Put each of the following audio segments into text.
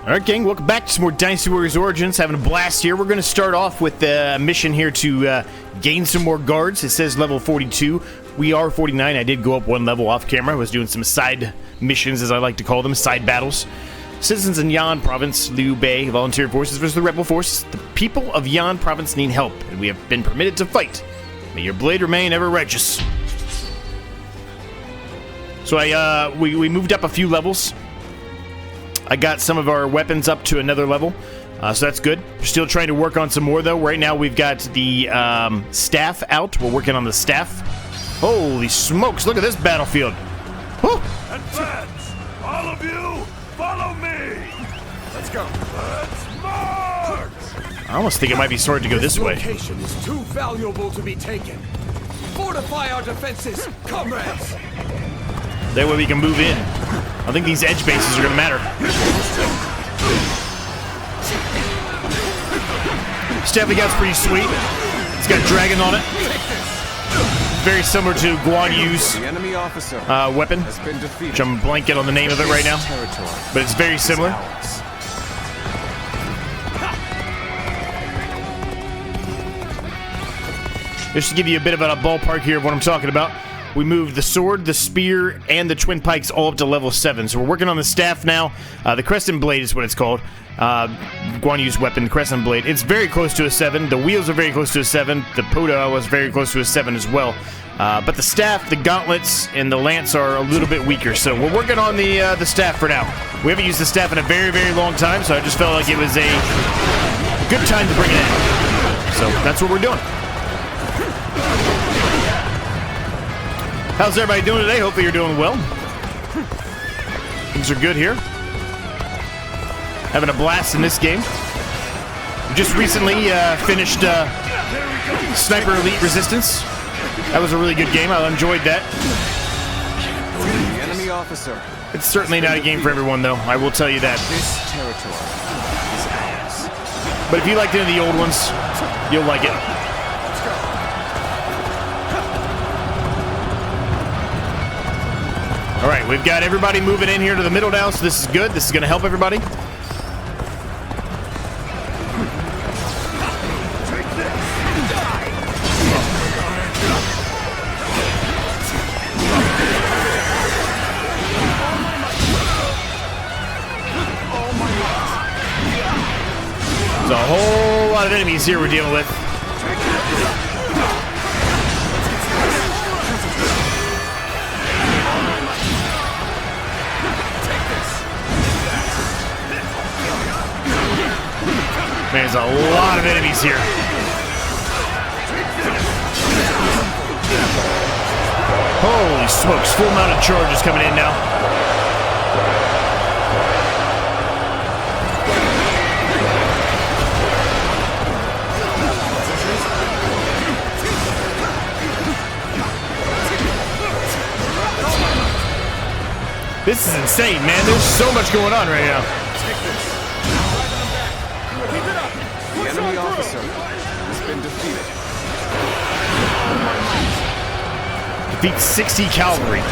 Alright, gang, welcome back to some more Dynasty Warriors Origins. Having a blast here. We're going to start off with a mission here to gain some more guards. It says level 42. We are 49. I did go up one level off camera. I was doing some side missions, as I like to call them, side battles. Citizens in Yan Province, Liu Bei, volunteer forces versus the rebel force. The people of Yan Province need help, and we have been permitted to fight. May your blade remain ever righteous. So we moved up a few levels. I got some of our weapons up to another level, so that's good. We're still trying to work on some more, though. Right now, we've got the staff out. We're working on the staff. Holy smokes, look at this battlefield. Whew. Advance! All of you, follow me! Let's go. Let's march! I almost think it might be smart to go this way. This location is too valuable to be taken. Fortify our defenses, comrades! That way we can move in. I think these edge bases are going to matter. Staff Legate's pretty sweet. It's got dragon on it. Very similar to Guan Yu's weapon, which I'm blanking on the name of it right now, but it's very similar. Just to give you a bit of a ballpark here of what I'm talking about. We moved the sword, the spear, and the twin pikes all up to level 7. So we're working on the staff now. The crescent blade is what it's called. Guan Yu's weapon, the crescent blade. It's very close to a 7. The wheels are very close to a 7. The Poda was very close to a 7 as well. But the staff, the gauntlets, and the lance are a little bit weaker. So we're working on the staff for now. We haven't used the staff in a very, very long time, so I just felt like it was a good time to bring it in. So that's what we're doing. How's everybody doing today? Hopefully you're doing well. Things are good here. Having a blast in this game. We just recently finished Sniper Elite Resistance. That was a really good game. I enjoyed that. The enemy officer. It's certainly not a game for everyone, though. I will tell you that. This territory is ours. But if you liked any of the old ones, you'll like it. All right, we've got everybody moving in here to the middle now, so this is good. This is going to help everybody. There's a whole lot of enemies here we're dealing with. Man, there's a lot of enemies here. Holy smokes, full amount of charges coming in now. This is insane, man. There's so much going on right now. The enemy officer has been defeated. Defeat 60 cavalry.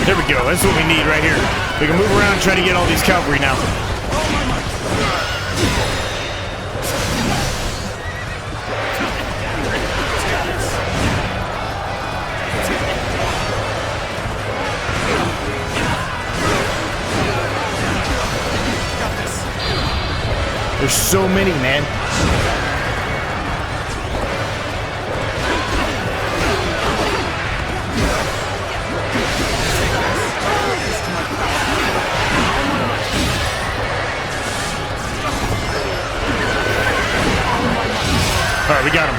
There we go. That's what we need right here. We can move around and try to get all these cavalry now. There's so many, man. All right, we got him.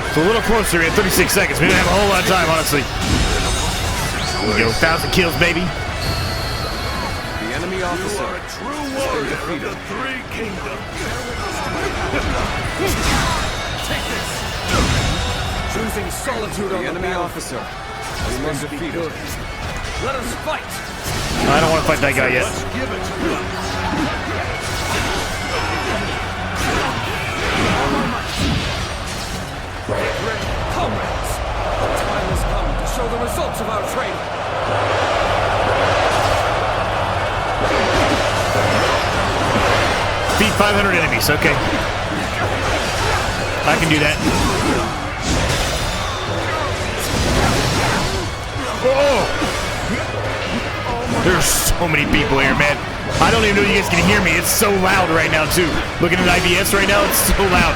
It's a little closer. We had 36 seconds. We didn't have a whole lot of time, honestly. we go, 1,000 kills, baby. The enemy officer. You are a true warrior of the Three Kingdoms. Take this. Choosing solitude on the enemy officer. We must be good. Let us fight. I don't want to fight that guy yet. Let's give it to them. Get ready, comrades. The time has come to show the results of our training. Beat 500 enemies, okay. I can do that. Oh! There's so many people here, man. I don't even know if you guys can hear me. It's so loud right now, too. Looking at IBS right now, it's so loud.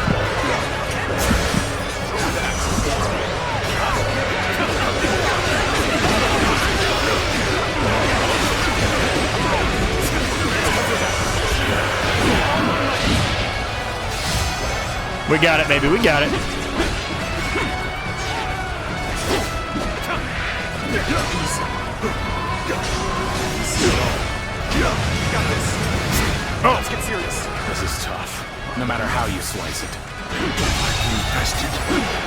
We got it, baby. We got it. Oh. Let's get serious. This is tough, no matter how you slice it.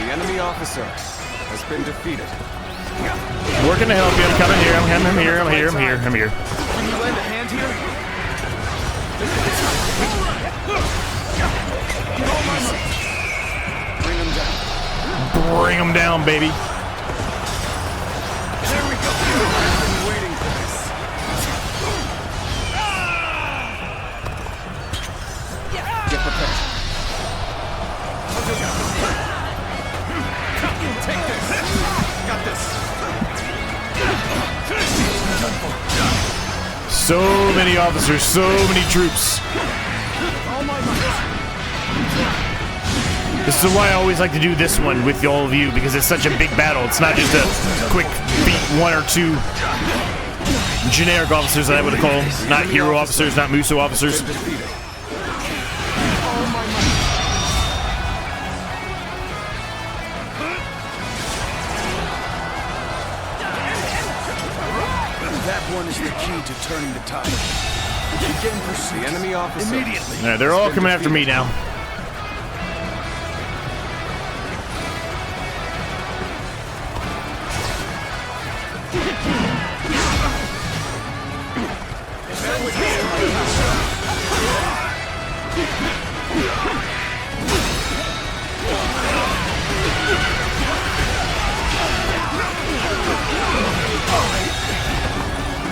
The enemy officer has been defeated. Working to help you. I'm coming here. I'm here. I'm here. I'm here. I'm here. Can you lend a hand here? Bring him down. Bring them down, baby. There we go. I've been waiting for this. Get prepared. Take this. Got this. So many officers, so many troops. All my might. This is why I always like to do this one with all of you, because it's such a big battle. It's not just a quick beat one or two generic officers that I would call them. Not hero officers, not Muso officers. Defeated. That one is the key to turning the tide. Begin pursuit. The enemy officer. Immediately. All right, they're all coming after me now.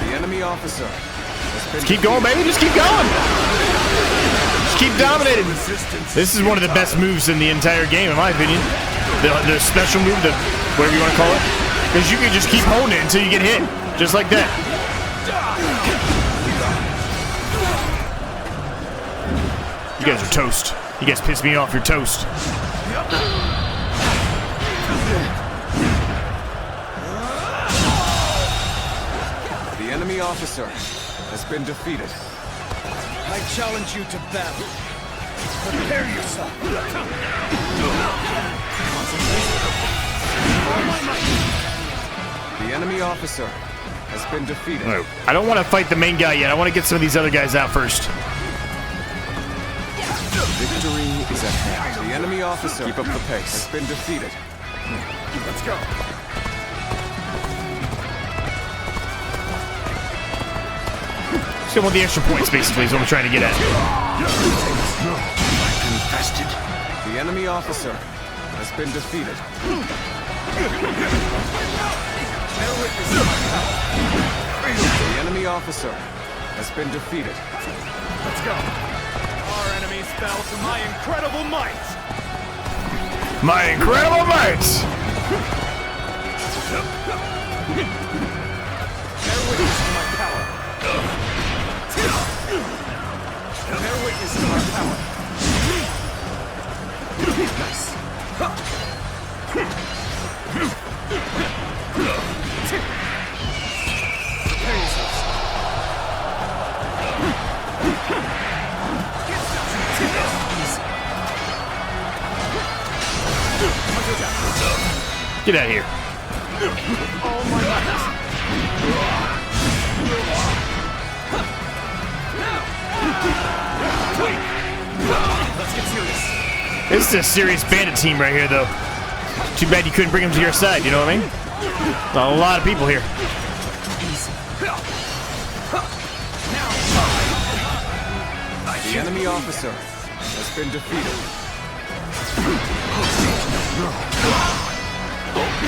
The enemy officer. Just keep going, baby. Just keep going. Just keep dominating. This is one of the best moves in the entire game, in my opinion. The special move, the whatever you want to call it. Because you can just keep holding it until you get hit. Just like that. You guys are toast. You guys piss me off. You're toast. The enemy officer has been defeated. I challenge you to battle. Prepare yourself. The enemy officer has been defeated. No, I don't want to fight the main guy yet. I want to get some of these other guys out first. Victory is at hand. The enemy officer, keep up the pace, has been defeated. Let's go. Still want the extra points, basically, is what I'm trying to get at. The enemy officer has been defeated. The enemy officer has been defeated. Let's go. Our enemies fell to my incredible might. My incredible might! Bear witness to my power. Bear witness to my power. Nice. Prepare yourselves. Get out of here. All my might. Let's get serious. This is a serious bandit team right here, though. Too bad you couldn't bring them to your side, you know what I mean? A lot of people here. The enemy officer has been defeated.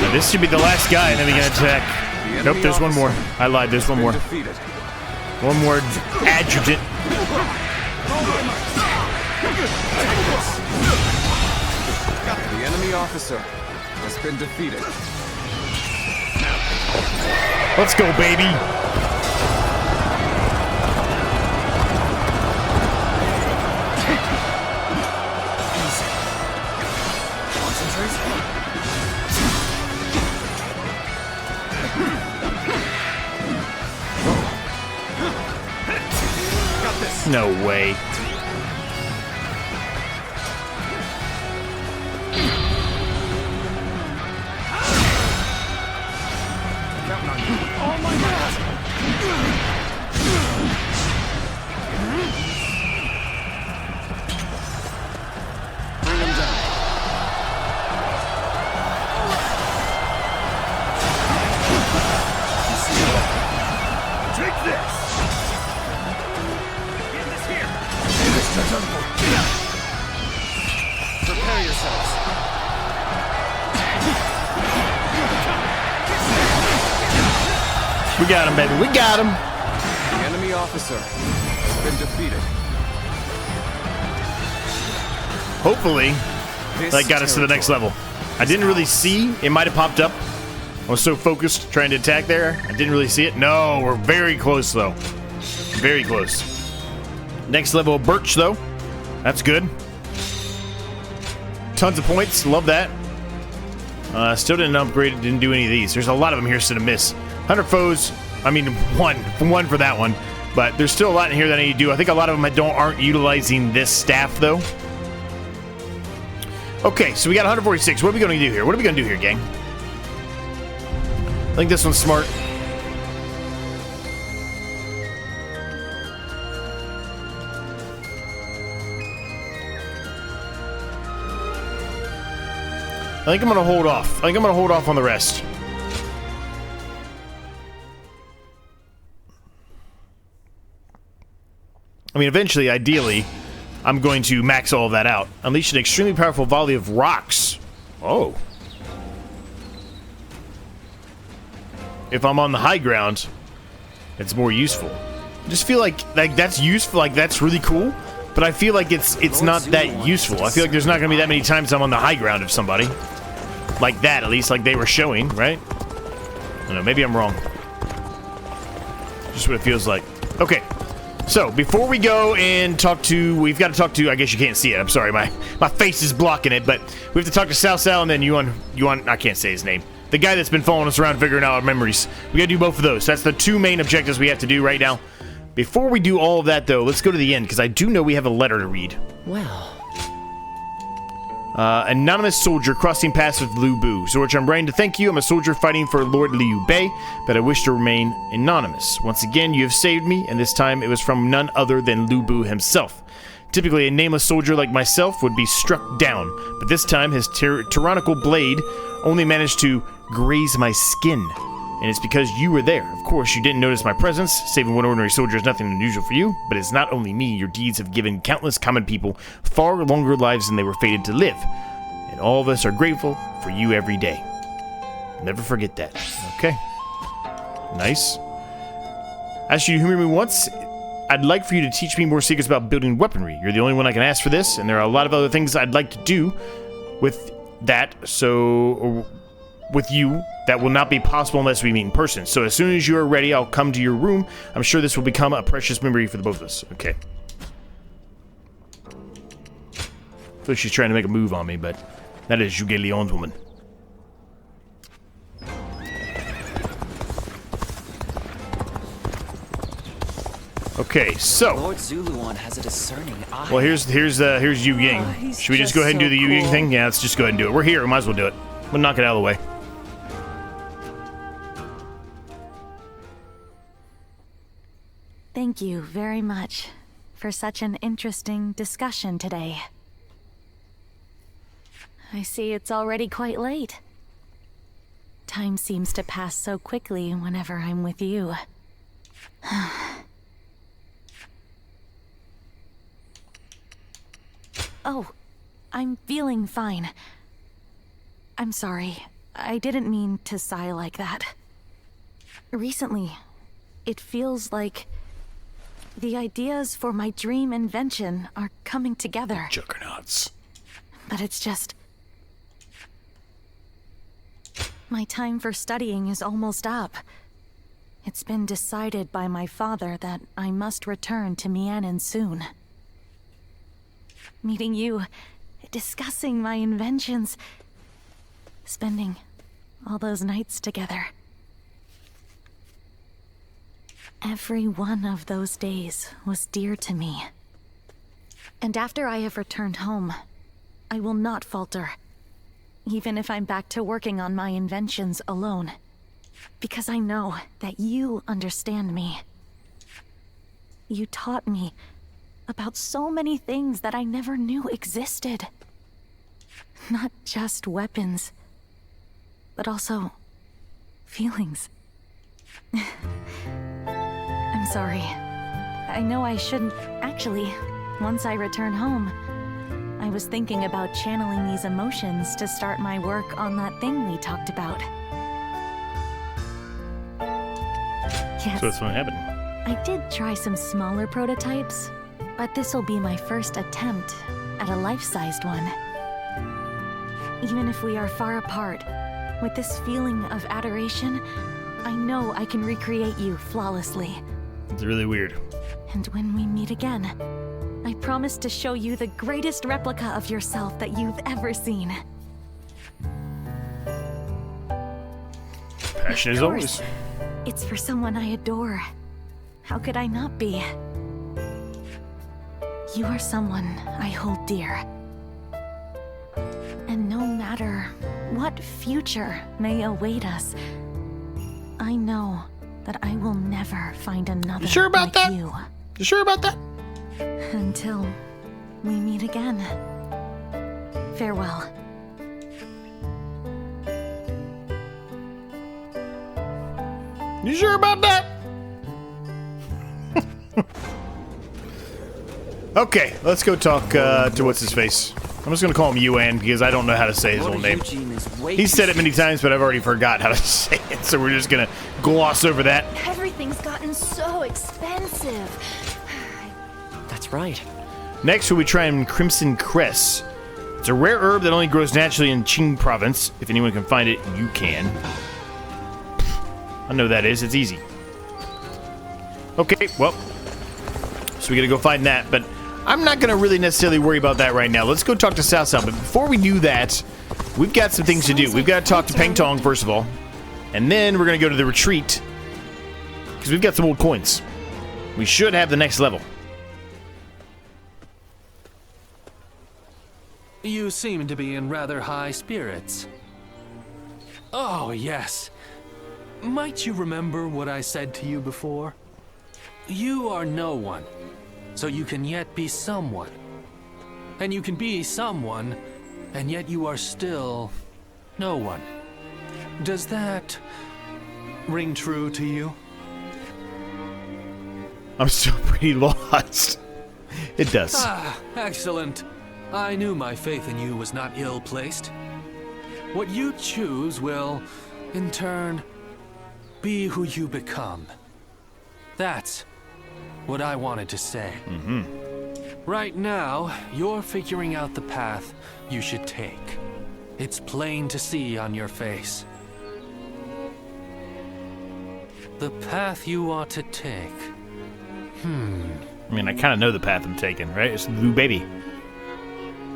Now, this should be the last guy, and then we can attack. Nope, there's one more. I lied, there's one more. Defeated. One more adjutant. The enemy officer has been defeated. Let's go, baby. No way. Prepare yourselves. We got him, baby. We got him. The enemy officer has been defeated. Hopefully, This that got us to the next level. I didn't really see. It might have popped up. I was so focused trying to attack there. I didn't really see it. No, we're very close, though. Very close. Next level of Birch, though. That's good. Tons of points. Love that. Still didn't upgrade. Didn't do any of these. There's a lot of them here still to miss. 100 foes. I mean, one for that one. But there's still a lot in here that I need to do. I think a lot of them aren't utilizing this staff, though. Okay, so we got 146. What are we going to do here? What are we going to do here, gang? I think this one's smart. I think I'm going to hold off. I think I'm going to hold off on the rest. I mean, eventually, ideally, I'm going to max all of that out. Unleash an extremely powerful volley of rocks. Oh. If I'm on the high ground, it's more useful. I just feel like that's useful, like that's really cool, but I feel like it's not that useful. I feel like there's not going to be that many times I'm on the high ground of somebody. Like that, at least, like they were showing, right? I don't know, maybe I'm wrong. Just what it feels like. Okay. So, before we go and talk to... We've got to talk to... I guess you can't see it. I'm sorry. My face is blocking it. But we have to talk to Sal Sal and then Yuan... I can't say his name. The guy that's been following us around figuring out our memories. We got to do both of those. That's the two main objectives we have to do right now. Before we do all of that, though, let's go to the end. Because I do know we have a letter to read. Well... Anonymous soldier crossing paths with Liu Bu. Zorch, I'm writing to thank you. I'm a soldier fighting for Lord Liu Bei, but I wish to remain anonymous. Once again, you have saved me, and this time it was from none other than Liu Bu himself. Typically, a nameless soldier like myself would be struck down, but this time his tyrannical blade only managed to graze my skin. And it's because you were there. Of course, you didn't notice my presence. Saving one ordinary soldier is nothing unusual for you, but it's not only me. Your deeds have given countless common people far longer lives than they were fated to live. And all of us are grateful for you every day. Never forget that. Okay. Nice. As you humor me once, I'd like for you to teach me more secrets about building weaponry. You're the only one I can ask for this, and there are a lot of other things I'd like to do with that, with you, that will not be possible unless we meet in person. So as soon as you are ready, I'll come to your room. I'm sure this will become a precious memory for the both of us. Okay. I feel like she's trying to make a move on me, but that is Zhuge Liang's woman. Okay, so Lord Ziluan has a discerning eye. well, here's Yu Ying. Should we just go ahead and do the Yu Ying thing? Yeah, let's just go ahead and do it. We're here. We might as well do it. We'll knock it out of the way. Thank you very much for such an interesting discussion today. I see it's already quite late. Time seems to pass so quickly whenever I'm with you. Oh, I'm feeling fine. I'm sorry. I didn't mean to sigh like that. Recently, it feels like the ideas for my dream invention are coming together. Juggernauts. But it's just... my time for studying is almost up. It's been decided by my father that I must return to Mianin soon. Meeting you, discussing my inventions, spending all those nights together. Every one of those days was dear to me. And after I have returned home, I will not falter, even if I'm back to working on my inventions alone, because I know that you understand me. You taught me about so many things that I never knew existed. Not just weapons, but also feelings. I'm sorry. I know I shouldn't. Actually, once I return home, I was thinking about channeling these emotions to start my work on that thing we talked about. Yes. So that's what happened. I did try some smaller prototypes, but this will be my first attempt at a life-sized one. Even if we are far apart, with this feeling of adoration, I know I can recreate you flawlessly. It's really weird. And when we meet again, I promise to show you the greatest replica of yourself that you've ever seen. Passion as always. It's for someone I adore. How could I not be? You are someone I hold dear. And no matter what future may await us, I know that I will never find another You sure about like that? you. You sure about that? Until we meet again. Farewell. You sure about that? Okay, let's go talk to what's his face. I'm just gonna call him Yuan because I don't know how to say his own name. He's said it many times, but I've already forgot how to say it, so we're just gonna gloss over that. Everything's gotten so expensive. That's right. Next, we'll be trying Crimson Cress. It's a rare herb that only grows naturally in Qing province. If anyone can find it, you can. I know that is. It's easy. Okay, well, so we gotta go find that, but I'm not gonna really necessarily worry about that right now. Let's go talk to Cao Cao, but before we do that, we've got some things to do. We've got to talk to Peng Tong, first of all, and then we're gonna go to the retreat, because we've got some old coins. We should have the next level. You seem to be in rather high spirits. Oh, yes. Might you remember what I said to you before? You are no one, so you can yet be someone. And you can be someone, and yet you are still no one. Does that ring true to you? I'm still pretty lost. It does. Ah, excellent. I knew my faith in you was not ill-placed. What you choose will, in turn, be who you become. That's what I wanted to say. Right now, you're figuring out the path you should take. It's plain to see on your face. The path you ought to take. I mean, I kind of know the path I'm taking, right? It's the blue baby.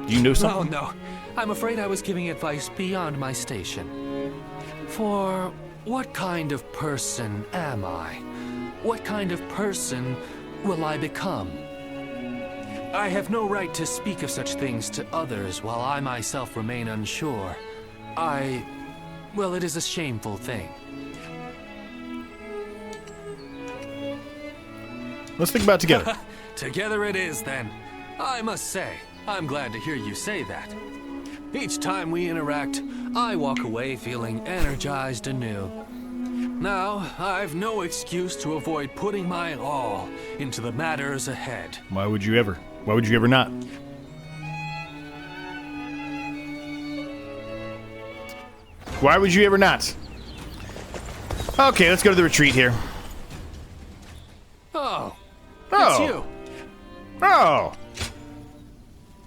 Do you know Oh, something? no. I'm afraid I was giving advice beyond my station. For what kind of person am I? What kind of person will I become? I have no right to speak of such things to others while I myself remain unsure. Well, it is a shameful thing. Let's think about it together. Together it is, then. I must say, I'm glad to hear you say that. Each time we interact, I walk away feeling energized anew. Now, I've no excuse to avoid putting my all into the matters ahead. Why would you ever? Why would you ever not? Why would you ever not? Okay, let's go to the retreat here. Oh, it's Oh. you. Oh.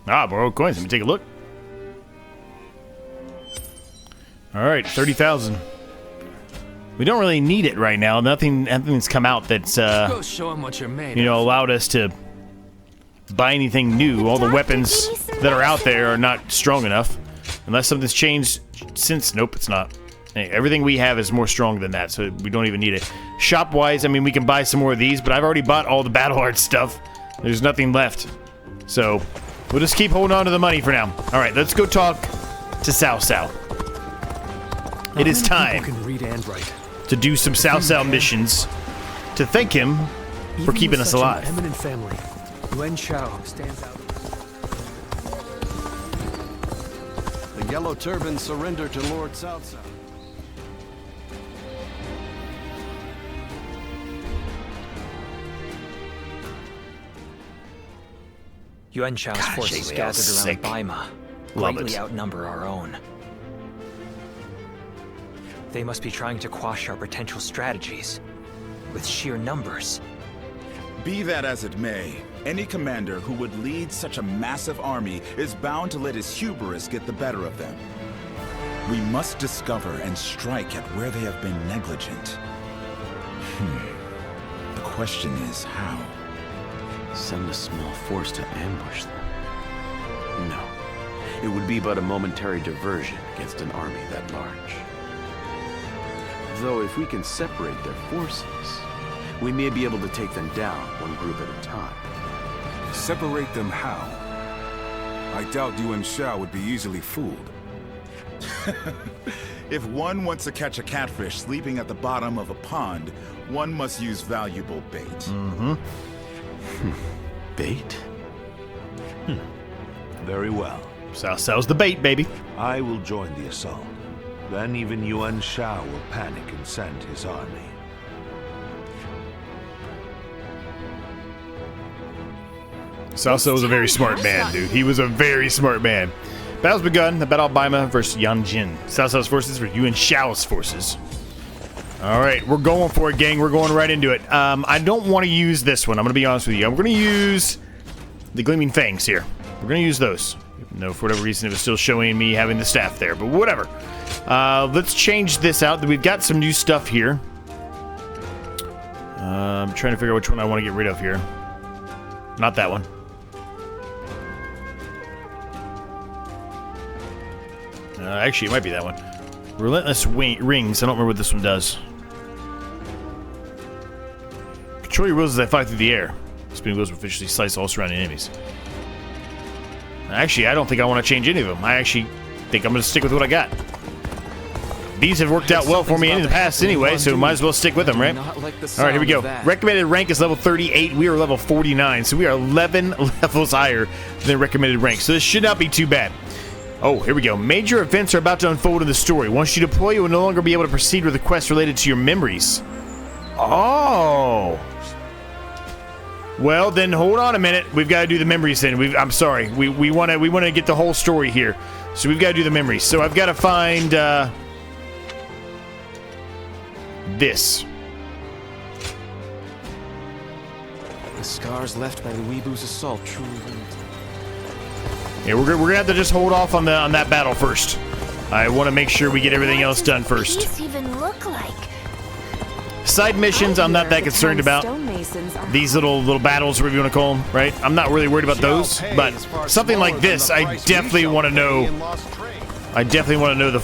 Ah, borrowed coins. Let me take a look. All right, 30,000. We don't really need it right now. Nothing's come out that's Go show him what you're made of. allowed us to buy anything new. All the weapons that are out there are not strong enough, unless something's changed since. Nope, it's not. Hey, everything we have is more strong than that, so we don't even need it. Shop-wise, I mean, we can buy some more of these, but I've already bought all the battle art stuff. There's nothing left, so we'll just keep holding on to the money for now. All right, let's go talk to Cao Cao. It is time Can read and write. to do some Cao Cao missions to thank him for keeping us alive. An eminent family, Yuan Shao stands out. The Yellow Turban surrendered to Lord Cao Cao. Yuan Shao's forces Shao gathered sick. around Baima Love greatly it. outnumber our own. They must be trying to quash our potential strategies with sheer numbers. Be that as it may, any commander who would lead such a massive army is bound to let his hubris get the better of them. We must discover and strike at where they have been negligent. The question is how? Send a small force to ambush them. No. It would be but a momentary diversion against an army that large. Though if we can separate their forces, we may be able to take them down one group at a time. Separate them how? I doubt Yuan Shao would be easily fooled. If one wants to catch a catfish sleeping at the bottom of a pond, one must use valuable bait. Bait? Very well. Cao Cao's the bait, baby. I will join the assault. Then even Yuan Shao will panic and send his army. Cao Cao was a very smart man, dude. He was a very smart man. Battle's begun. The Battle of Baima versus Yanjin. Cao Cao's forces versus Yuan Shao's forces. All right, we're going for it, gang. We're going right into it. I don't want to use this one. I'm going to be honest with you. I'm going to use the Gleaming Fangs here. We're going to use those. Even though, for whatever reason, it was still showing me having the staff there. But whatever. Let's change this out. We've got some new stuff here. I'm trying to figure out which one I want to get rid of here. Not that one. Actually, it might be that one. Relentless Rings. I don't remember what this one does. Control your wheels as they fly through the air. Spinning wheels will officially slice all surrounding enemies. Actually, I don't think I want to change any of them. I actually think I'm going to stick with what I got. These have worked out well for me in the past anyway, so might as well stick with them, right? Alright, here we go. Recommended rank is level 38. We are level 49, so we are 11 levels higher than recommended rank. So this should not be too bad. Oh, here we go. Major events are about to unfold in the story. Once you deploy, you will no longer be able to proceed with the quests related to your memories. Oh. Well, then hold on a minute. We've got to do the memories then. I'm sorry. We want to get the whole story here. So we've got to do the memories. So I've got to find this. The scars left by the Weebu's assault truly limit. Yeah, we're gonna have to just hold off on that battle first. I want to make sure we get everything else done first. These even look like? Side missions, I'm not that concerned about. These little battles, whatever you want to call them, right? I'm not really worried about those, but something like this, I definitely want to know. I definitely want to know the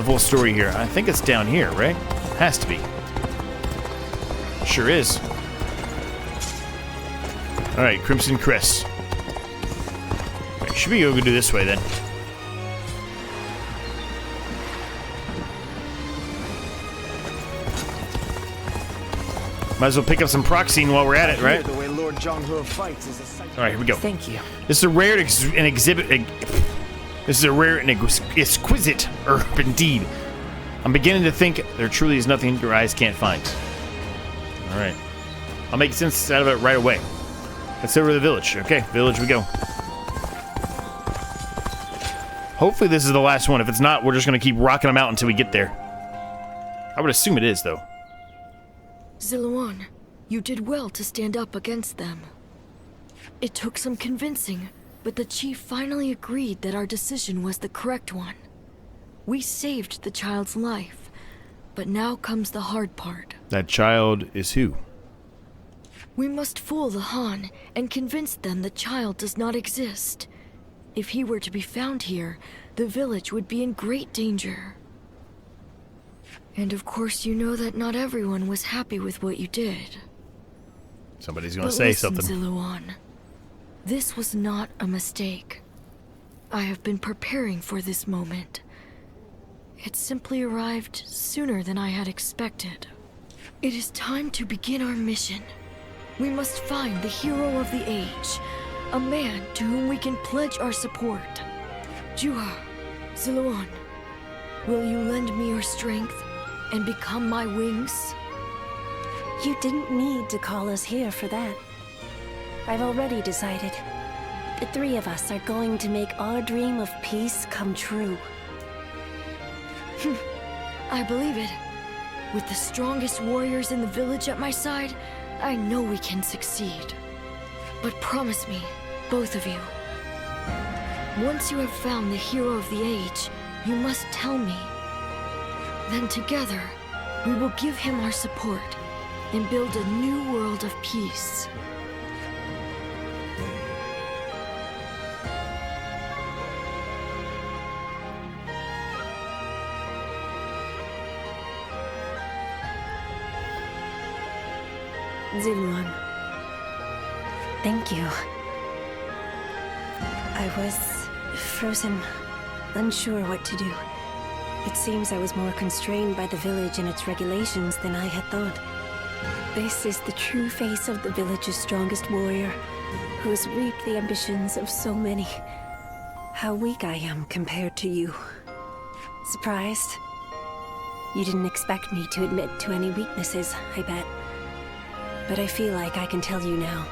full story here. I think it's down here, right? Has to be. Sure is. All right, Crimson Crest. Right, should we go do this way then? Might as well pick up some proxine while we're at it, right? The way Lord Zhonghe fights is a sight. All right, here we go. Thank you. This is a rare This is a rare and exquisite herb indeed. I'm beginning to think there truly is nothing your eyes can't find. All right. I'll make sense out of it right away. Let's head over to the village. Okay, village we go. Hopefully this is the last one. If it's not, we're just going to keep rocking them out until we get there. I would assume it is, though. Ziluan, you did well to stand up against them. It took some convincing, but the chief finally agreed that our decision was the correct one. We saved the child's life, but now comes the hard part. That child is who? We must fool the Han and convince them the child does not exist. If he were to be found here, the village would be in great danger. And of course you know that not everyone was happy with what you did. Somebody's gonna say something. Ziluan, this was not a mistake. I have been preparing for this moment. It simply arrived sooner than I had expected. It is time to begin our mission. We must find the hero of the age, a man to whom we can pledge our support. Juha, Ziluan, will you lend me your strength and become my wings? You didn't need to call us here for that. I've already decided. The three of us are going to make our dream of peace come true. I believe it. With the strongest warriors in the village at my side, I know we can succeed. But promise me, both of you, once you have found the hero of the age, you must tell me. Then together, we will give him our support and build a new world of peace. Ziluan, thank you. I was frozen, unsure what to do. It seems I was more constrained by the village and its regulations than I had thought. This is the true face of the village's strongest warrior, who has reaped the ambitions of so many. How weak I am compared to you. Surprised? You didn't expect me to admit to any weaknesses, I bet. But I feel like I can tell you now,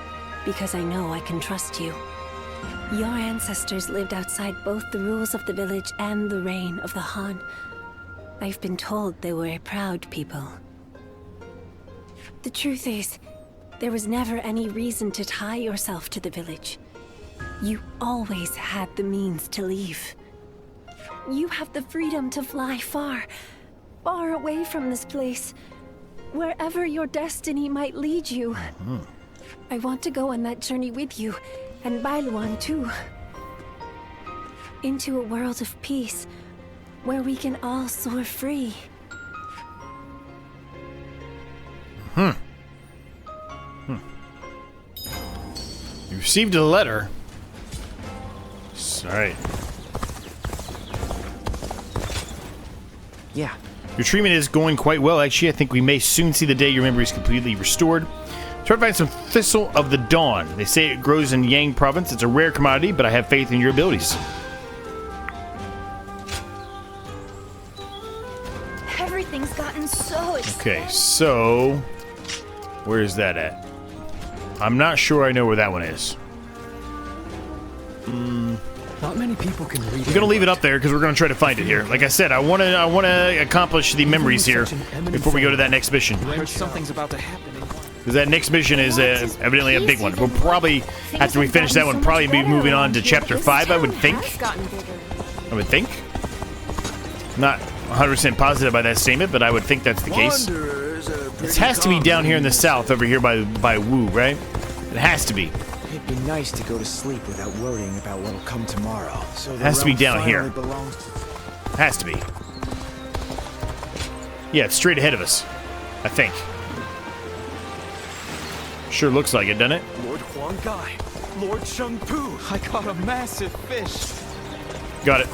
because I know I can trust you. Your ancestors lived outside both the rules of the village and the reign of the Han. I've been told they were a proud people. The truth is, there was never any reason to tie yourself to the village. You always had the means to leave. You have the freedom to fly far, far away from this place. Wherever your destiny might lead you. I want to go on that journey with you, and Bailuan too. Into a world of peace, where we can all soar free. You received a letter. Alright. Yeah. Your treatment is going quite well, actually. I think we may soon see the day your memory is completely restored. Try to find some Thistle of the Dawn. They say it grows in Yang province. It's a rare commodity, but I have faith in your abilities. Everything's gotten so expensive. Okay, so where is that at? I'm not sure I know where that one is. Not many people can read. We're gonna leave it up there because we're gonna try to find it here. Like I said, I wanna accomplish the memories here before we go to that next mission. I heard something's about to happen. Because that next mission is evidently a big one. We'll probably, after we finish that one, probably be moving on to Chapter 5, I would think. I would think. Not 100% positive by that statement, but I would think that's the case. This has to be down here in the south, over here by Wu, right? It has to be. It'd be nice to go to sleep without worrying about what'll come tomorrow. So it has to be down here. Has to be. Yeah, it's straight ahead of us, I think. Sure looks like it, doesn't it? Lord Huang Gai, Lord Sheng Pu, I caught a massive fish. Got it.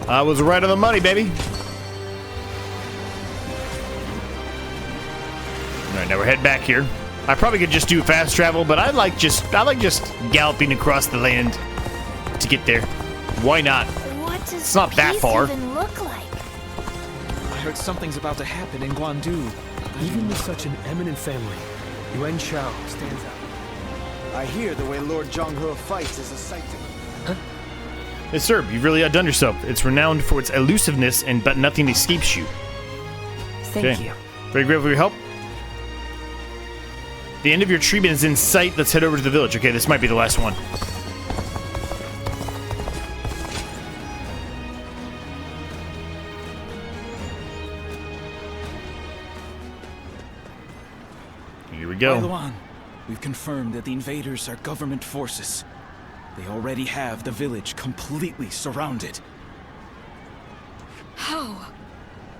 I was right on the money, baby. Alright, now we're heading back here. I probably could just do fast travel, but I like just galloping across the land to get there. Why not? What does it's not that far. Even look like? I heard something's about to happen in Guandu. Even with such an eminent family, Yuan Shao stands out. I hear the way Lord Zhonghe fights is a sight to me. Huh? Yes, sir. You've really outdone yourself. It's renowned for its elusiveness, but nothing escapes you. Thank you. Very grateful for your help. The end of your treatment is in sight. Let's head over to the village. Okay, this might be the last one. Here we go. Ziluan, we've confirmed that the invaders are government forces. They already have the village completely surrounded. How?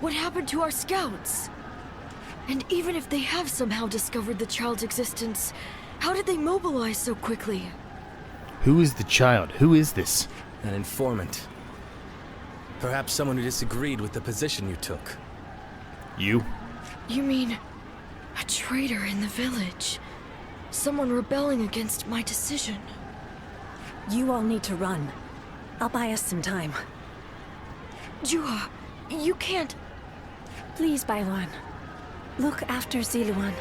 What happened to our scouts? And even if they have somehow discovered the child's existence, how did they mobilize so quickly? Who is the child? Who is this? An informant. Perhaps someone who disagreed with the position you took. You? You mean a traitor in the village? Someone rebelling against my decision? You all need to run. I'll buy us some time. Juha, you can't... Please, Bailan. Look after Ziluan.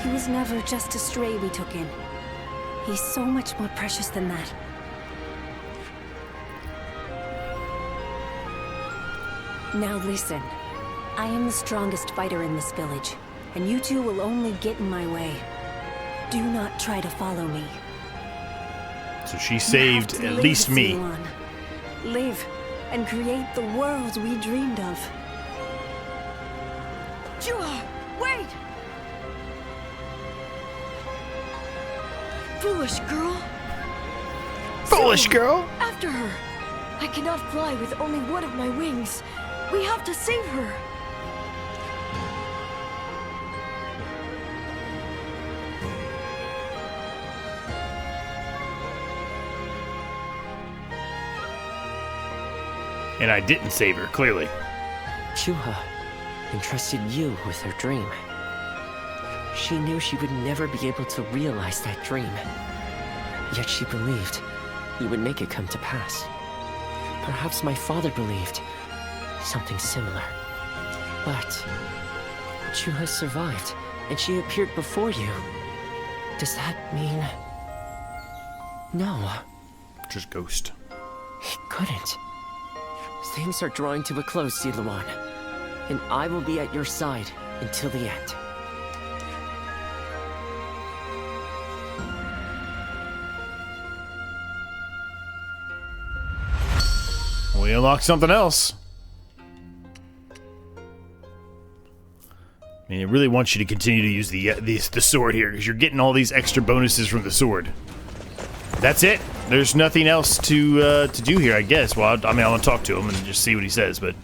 He was never just a stray we took in. He's so much more precious than that. Now listen. I am the strongest fighter in this village, and you two will only get in my way. Do not try to follow me. So she saved at least me. Ziluan. Live and create the world we dreamed of. Juha, wait! Foolish girl. Foolish girl! After her. I cannot fly with only one of my wings. We have to save her. And I didn't save her, clearly. Juha entrusted you with her dream. She knew she would never be able to realize that dream. Yet she believed you would make it come to pass. Perhaps my father believed something similar. But Juha survived, and she appeared before you. Does that mean... No. Just ghost. It couldn't. Things are drawing to a close, Ziluan. And I will be at your side until the end. We unlocked something else. I mean, it really wants you to continue to use the sword here, because you're getting all these extra bonuses from the sword. That's it. There's nothing else to do here, I guess. Well, I mean, I want to talk to him and just see what he says, but...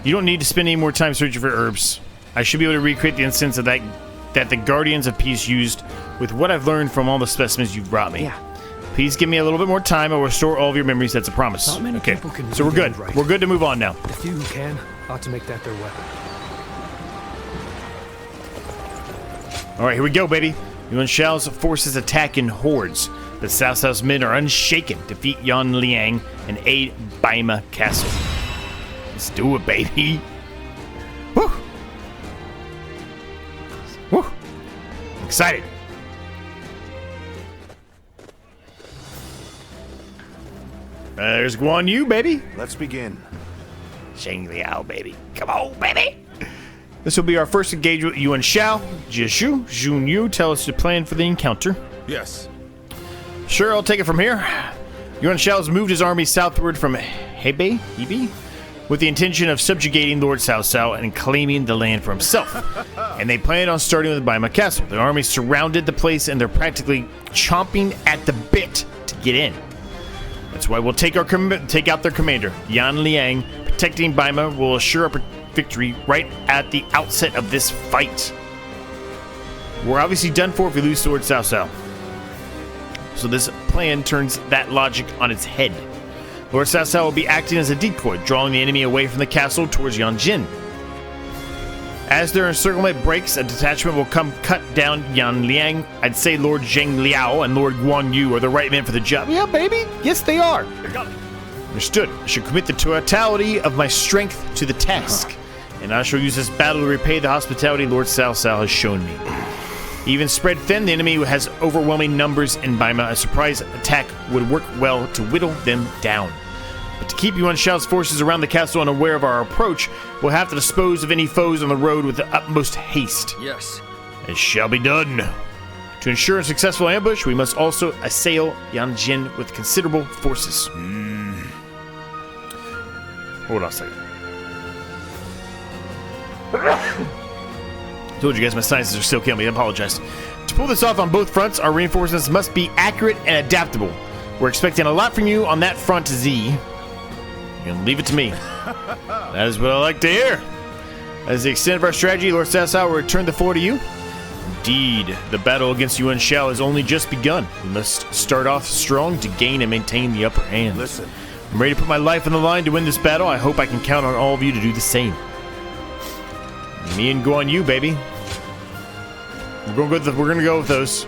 You don't need to spend any more time searching for herbs. I should be able to recreate the instance of that the Guardians of Peace used with what I've learned from all the specimens you've brought me. Yeah. Please give me a little bit more time. I'll restore all of your memories. That's a promise. Not many Okay, people can so we're good. right. We're good to move on now. The few who can ought to make that their weapon. All right, here we go, baby. Yuan Shao's forces attack in hordes. The South South's men are unshaken. Defeat Yan Liang and aid Baima Castle. Let's do it, baby. Woo! Woo! I'm excited. There's Guan Yu, baby. Let's begin. Shang Liao, baby. Come on, baby. This will be our first engagement with Yuan Shao. Jishu, Jun Yu, tell us the plan for the encounter. Yes. Sure, I'll take it from here. Yuan Shao has moved his army southward from Hebei, with the intention of subjugating Lord Cao Cao and claiming the land for himself. And they plan on starting with Baima Castle. The army surrounded the place and they're practically chomping at the bit to get in. That's why we'll take out their commander, Yan Liang. Protecting Baima will assure a victory right at the outset of this fight. We're obviously done for if we lose Lord Cao Cao. So this plan turns that logic on its head. Lord Cao Cao will be acting as a decoy, drawing the enemy away from the castle towards Yanjin. As their encirclement breaks, a detachment will come cut down Yan Liang. I'd say Lord Zheng Liao and Lord Guan Yu are the right men for the job. Yeah, baby. Yes, they are. Understood. I should commit the totality of my strength to the task, and I shall use this battle to repay the hospitality Lord Cao Cao has shown me. Even spread thin, the enemy has overwhelming numbers in Baima. A surprise attack would work well to whittle them down. But to keep Yuan Shao's forces around the castle unaware of our approach, we'll have to dispose of any foes on the road with the utmost haste. Yes. It shall be done. To ensure a successful ambush, we must also assail Yanjin with considerable forces. Hold on a second. Told you guys my sciences are still killing me. I apologize. To pull this off on both fronts, our reinforcements must be accurate and adaptable. We're expecting a lot from you on that front, Z. You can leave it to me. That is what I like to hear. As the extent of our strategy, Lord Cao Cao will return the fort to you. Indeed, the battle against Yuan Shao has only just begun. We must start off strong to gain and maintain the upper hand. Listen. I'm ready to put my life on the line to win this battle. I hope I can count on all of you to do the same. Me and Guan Yu, baby. We're gonna go with those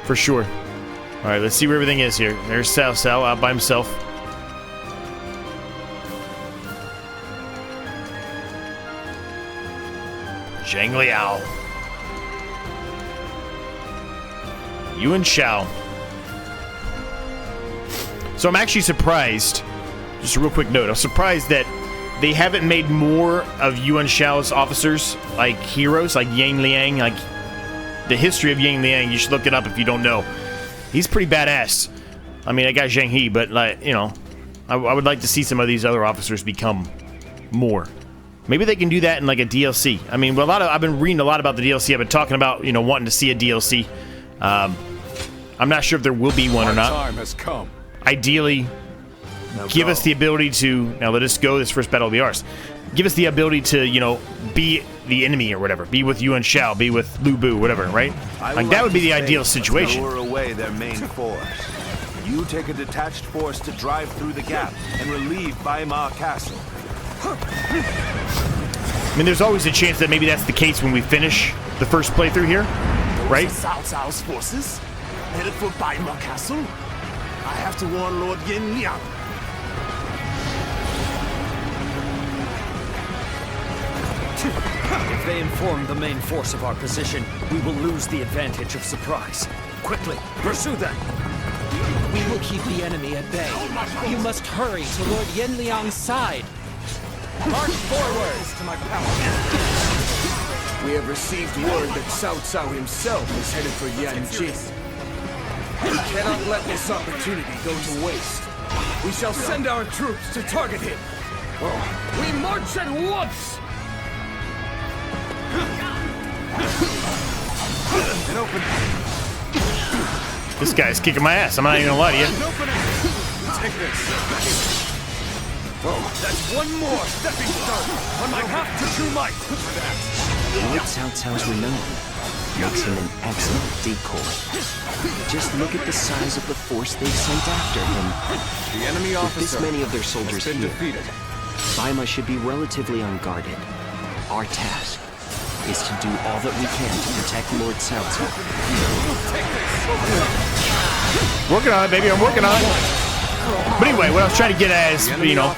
for sure. All right, let's see where everything is here. There's Cao Cao out by himself. Zheng Liao. Yuan Shao. So I'm actually surprised. Just a real quick note. I'm surprised that they haven't made more of Yuan Shao's officers like heroes, like Yang Liang. Like the history of Yang Liang, you should look it up if you don't know. He's pretty badass. I mean, I got Zheng He, but like, you know, I would like to see some of these other officers become more. Maybe they can do that in like a DLC. I mean, I've been reading a lot about the DLC. I've been talking about, you know, wanting to see a DLC. I'm not sure if there will be one or not. Time has come. Ideally, give us the ability to, now let us go, this first battle will be ours. Give us the ability to, you know, be the enemy or whatever. Be with Yuan Shao, be with Lu Bu, whatever, right? Like, that would be the ideal situation. Lure away their main force. You take a detached force to drive through the gap and relieve Baima Castle. I mean, there's always a chance that maybe that's the case when we finish the first playthrough here, right? Cao Cao's forces headed for Baima Castle. I have to warn Lord Yin Liang. If they inform the main force of our position, we will lose the advantage of surprise. Quickly, pursue them! We will keep the enemy at bay. You must hurry to Lord Yin Liang's side. March forwards to my palace. We have received word that Cao Cao himself is headed for Yanjin. We cannot let this opportunity go to waste. We shall send our troops to target him. We march at once! An open. This guy's kicking my ass. I'm not even gonna lie to you. Take this. That's one more stepping stone on my path to true might. Lord Cao Cao's renown makes him an excellent decoy. Just look at the size of the force they've sent after him. The enemy With officer this many of their soldiers has been here, defeated. Baima should be relatively unguarded. Our task is to do all that we can to protect Lord Cao Cao. Working on it, baby. I'm working on it. But anyway, what I was trying to get at is, you know,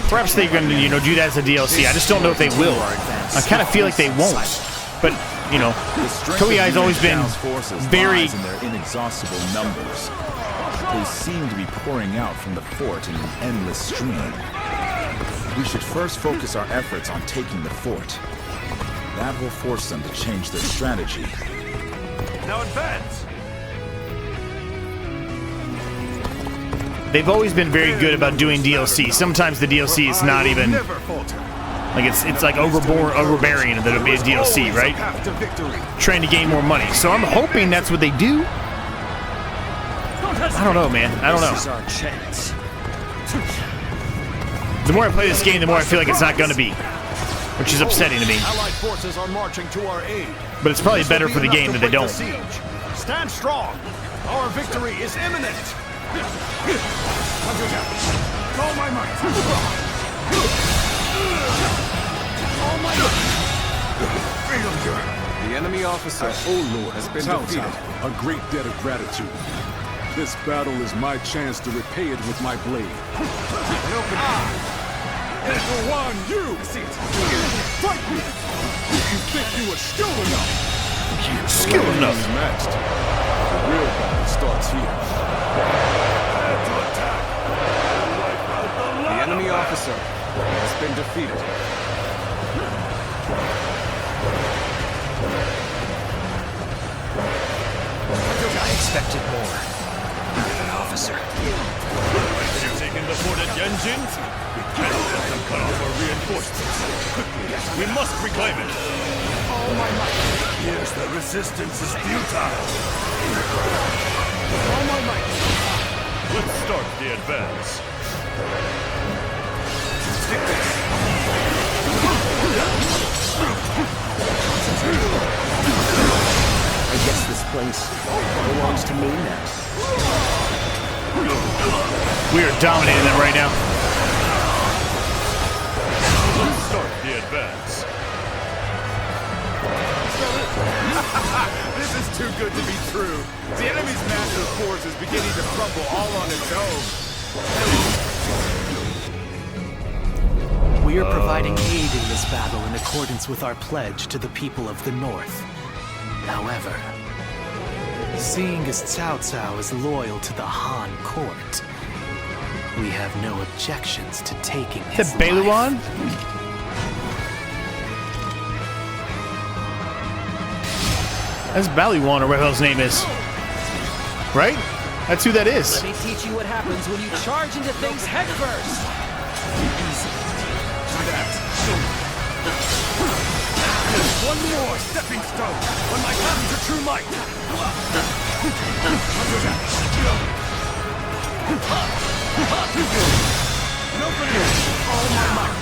perhaps they're going to, you know, do that as a DLC. I just don't know if they will. I kind of feel like they won't. But, you know, Koei has always been very... in their inexhaustible numbers. They seem to be pouring out from the fort in an endless stream. We should first focus our efforts on taking the fort. That will force them to change their strategy. Now advance! They've always been very good about doing DLC. Sometimes the DLC is not even... Like, it's like overbearing that it'll be a DLC, right? Trying to gain more money. So I'm hoping that's what they do. I don't know, man. I don't know. This is our chance. The more I play this game, the more I feel like it's not going to be. Which is upsetting to me. Allied forces are marching to our aid. But it's probably better for the game that they don't. Stand strong. Our victory is imminent. Call my might. enemy officer, Olu, has been defeated. A great debt of gratitude. This battle is my chance to repay it with my blade. Ziluan, you! Fight me! If you think you are skilled enough! Skilled enough. Matched. The real battle starts here. The enemy officer has been defeated. I expected more. An officer. You've taken the fort at Yanjin? We cannot let them cut off our reinforcements. Quickly, we must reclaim it. All my might. Here's the resistance is futile. All my might. Let's start the advance. Stick this. I guess this place belongs to me now. We are dominating them right now. Let's start the advance. This is too good to be true. The enemy's massive force is beginning to crumble all on its own. We are providing aid in this battle in accordance with our pledge to the people of the North. However, seeing as Cao Cao is loyal to the Han court, we have no objections to taking his life. Ziluan? That's Ziluan, or whatever his name is. Right? That's who that is. Let me teach you what happens when you charge into things headfirst. One more stepping stone when my comes to true might. An opening. All my might.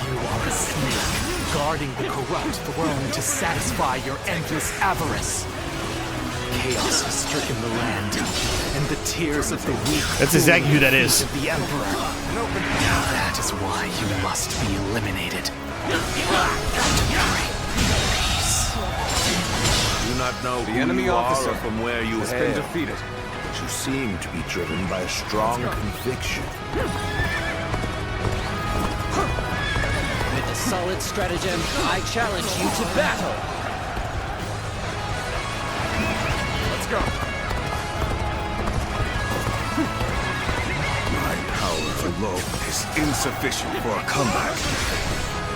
You are a snake, guarding the corrupt throne to satisfy your endless avarice. Chaos has stricken the land, and the tears of the weak. That's exactly who that is. Of the Emperor. That is why you must be eliminated. Do not know The who enemy you officer are or from where you has hail, been defeated. but you seem to be driven by a strong conviction. With a solid stratagem, I challenge you to battle. Let's go. My power alone is insufficient for a comeback.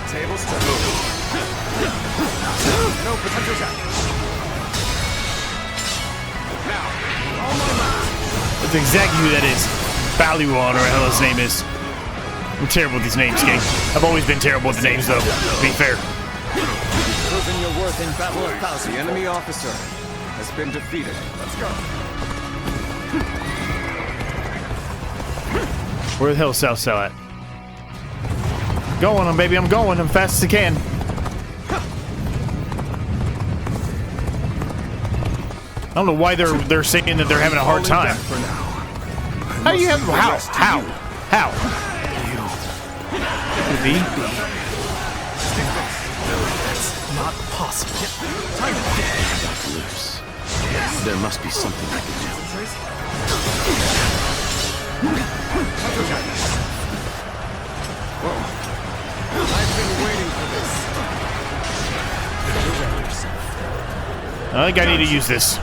Tables to move. No potential attack. Now, all my might. That's exactly who that is. Ziluan, or whatever the hell his name is. I'm terrible with these names, gang. I've always been terrible with the names, though, to be fair. Proven your worth in Battle of Thousand. The enemy officer has been defeated. Let's go. Where the hell's Cao Cao at? Going on, baby. I'm going. I'm fast as I can. I don't know why they're saying that they're having a hard time. How do you have? How? Me? That's not possible. Not loose. There must be something I can do. I've been waiting for this. I think I need to use this.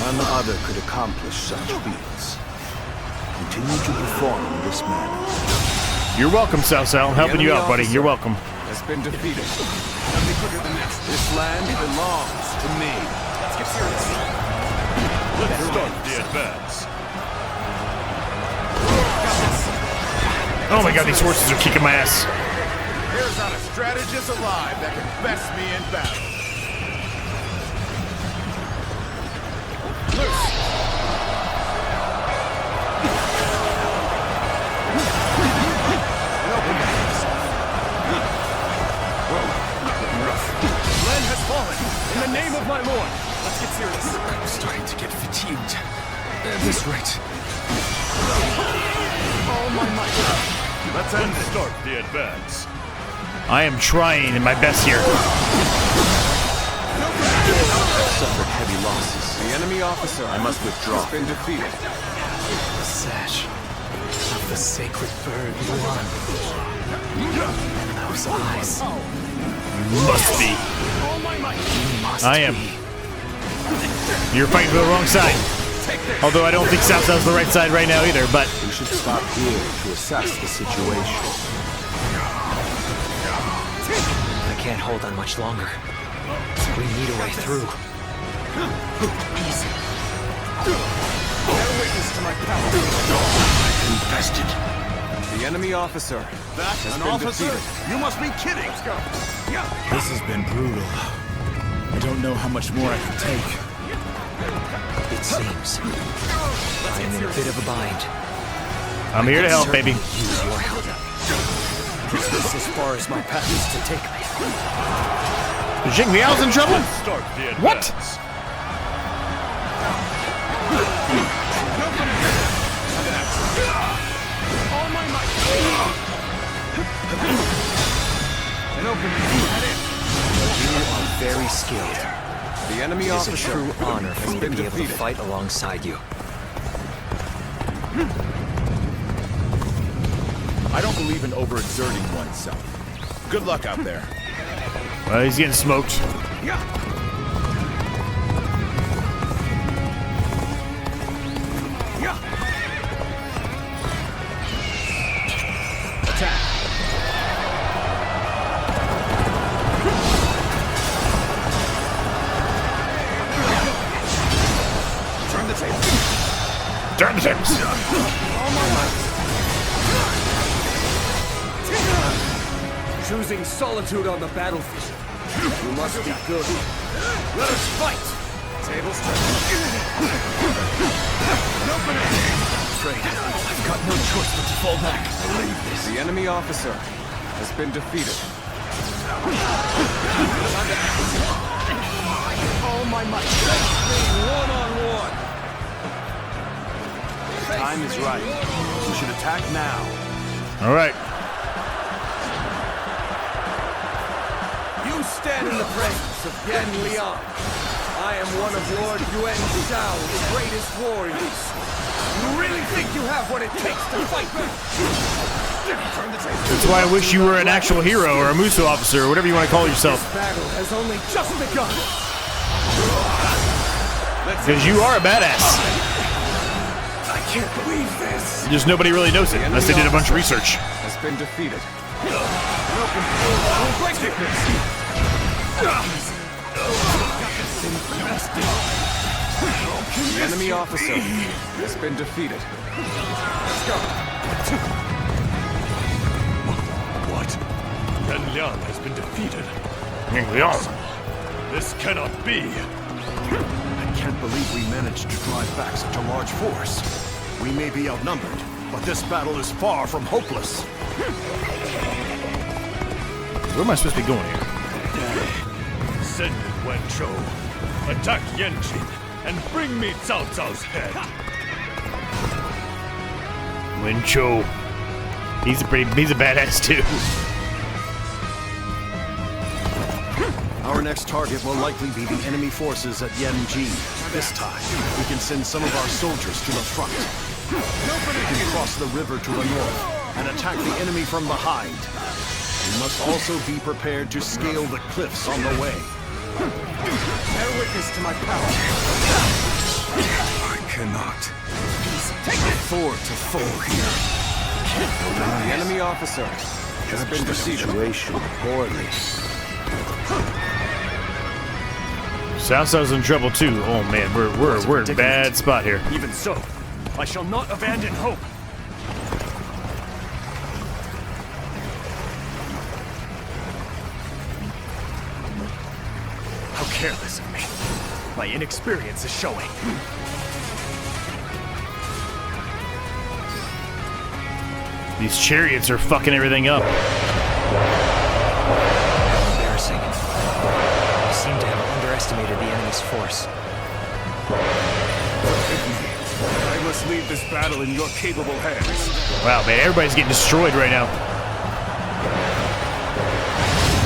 None other could accomplish such feats. Continue to perform in this manner. You're welcome, Cao Cao. I'm helping you out, buddy. You're welcome. Has been defeated. Nothing quicker than this. This land belongs to me. Let's get serious. Let's start the advance. Oh my god, these horses are kicking my ass. There's not a strategist alive that can best me in battle. Let's start the advance. I am trying my best here. Suffered heavy losses. The enemy officer I must withdraw. has been defeated. The sash of the sacred bird Ziluan. And those eyes. Must be. I am. You're fighting for the wrong side. Although I don't think Cao Cao's the right side right now either, but... We should stop here to assess the situation. I can't hold on much longer. We need a way through. Easy. Bear witness to my power. Infested. The enemy officer. That has an been officer? defeated. You must be kidding! Let's go. This has been brutal. I don't know how much more I can take. It seems I am in a bit of a bind. I'm here to help, baby. Use your help. Is this as far as my path is to take me? Jing Liao's in trouble? Start the What? advance. All my might. An opening. You are very skilled. The enemy It is a officer true honor for has me to been be able to defeated. fight alongside you. I don't believe in overexerting oneself. Good luck out there. Well, he's getting smoked. Turn the tables. Turn the tables. All my might. Choosing solitude on the battlefield. You must be good. Let us fight. Tables turn. Afraid I've got no choice but to fall back. The enemy officer has been defeated. All my might. One on one. Time is right. We should attack now. All right. You stand in the presence of Yan Liang. I am one of Lord Yuan Shao's greatest warriors. You really think you have what it takes to fight me? Turn the tables. That's why I wish you were an actual hero or a Muso officer or whatever you want to call yourself. This battle has only just begun. Because you are a badass. I can't believe this. Just nobody really knows it unless they did a bunch of research. Has been defeated. The enemy officer has been defeated. Let's go. What? Yan Liang has been defeated. Yan Liang. This cannot be. I can't believe we managed to drive back such a large force. We may be outnumbered, but this battle is far from hopeless. Where am I supposed to be going here? Send Wenchou. Attack Yanjin and bring me Cao Cao's head. Wenchou. He's a badass too. Our next target will likely be the enemy forces at Yanjin. This time, we can send some of our soldiers to the front. We can cross the river to the north and attack the enemy from behind. We must also be prepared to scale the cliffs on the way. Bear witness to my power. I cannot. Afford to fall here. The enemy officer has been defeated. Situation poorly. Cao Cao's in trouble too. Oh man, we're in a bad spot here. Even so, I shall not abandon hope. How careless of me. My inexperience is showing. These chariots are fucking everything up. Embarrassing. I seem to have underestimated the enemy's force. I must leave this battle in your capable hands. Wow, man, everybody's getting destroyed right now.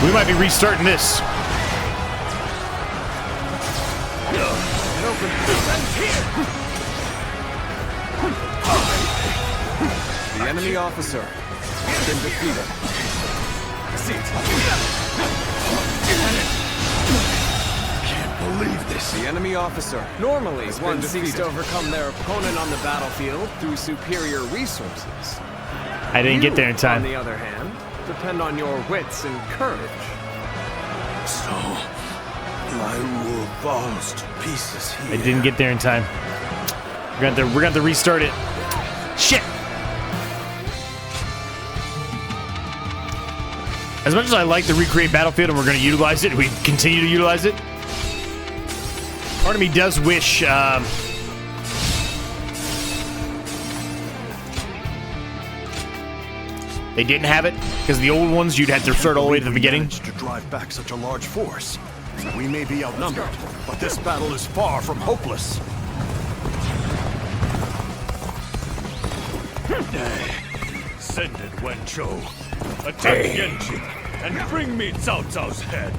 We might be restarting this. The enemy officer has been defeated. Can't believe this. The enemy officer. Normally, one seeks to overcome their opponent on the battlefield through superior resources. I didn't get there in time. On the other hand, depend on your wits and courage. So, my world falls to pieces here. I didn't get there in time. We're gonna have to restart it. Shit! As much as I like to recreate Battlefield and we're gonna utilize it, we continue to utilize it. Part of me does wish they didn't have it, because the old ones you'd have to start all the way to the beginning. To drive back such a large force. We may be outnumbered, but this battle is far from hopeless. Send it, Wenchou. Attack Yanjin and bring me Cao Cao's head.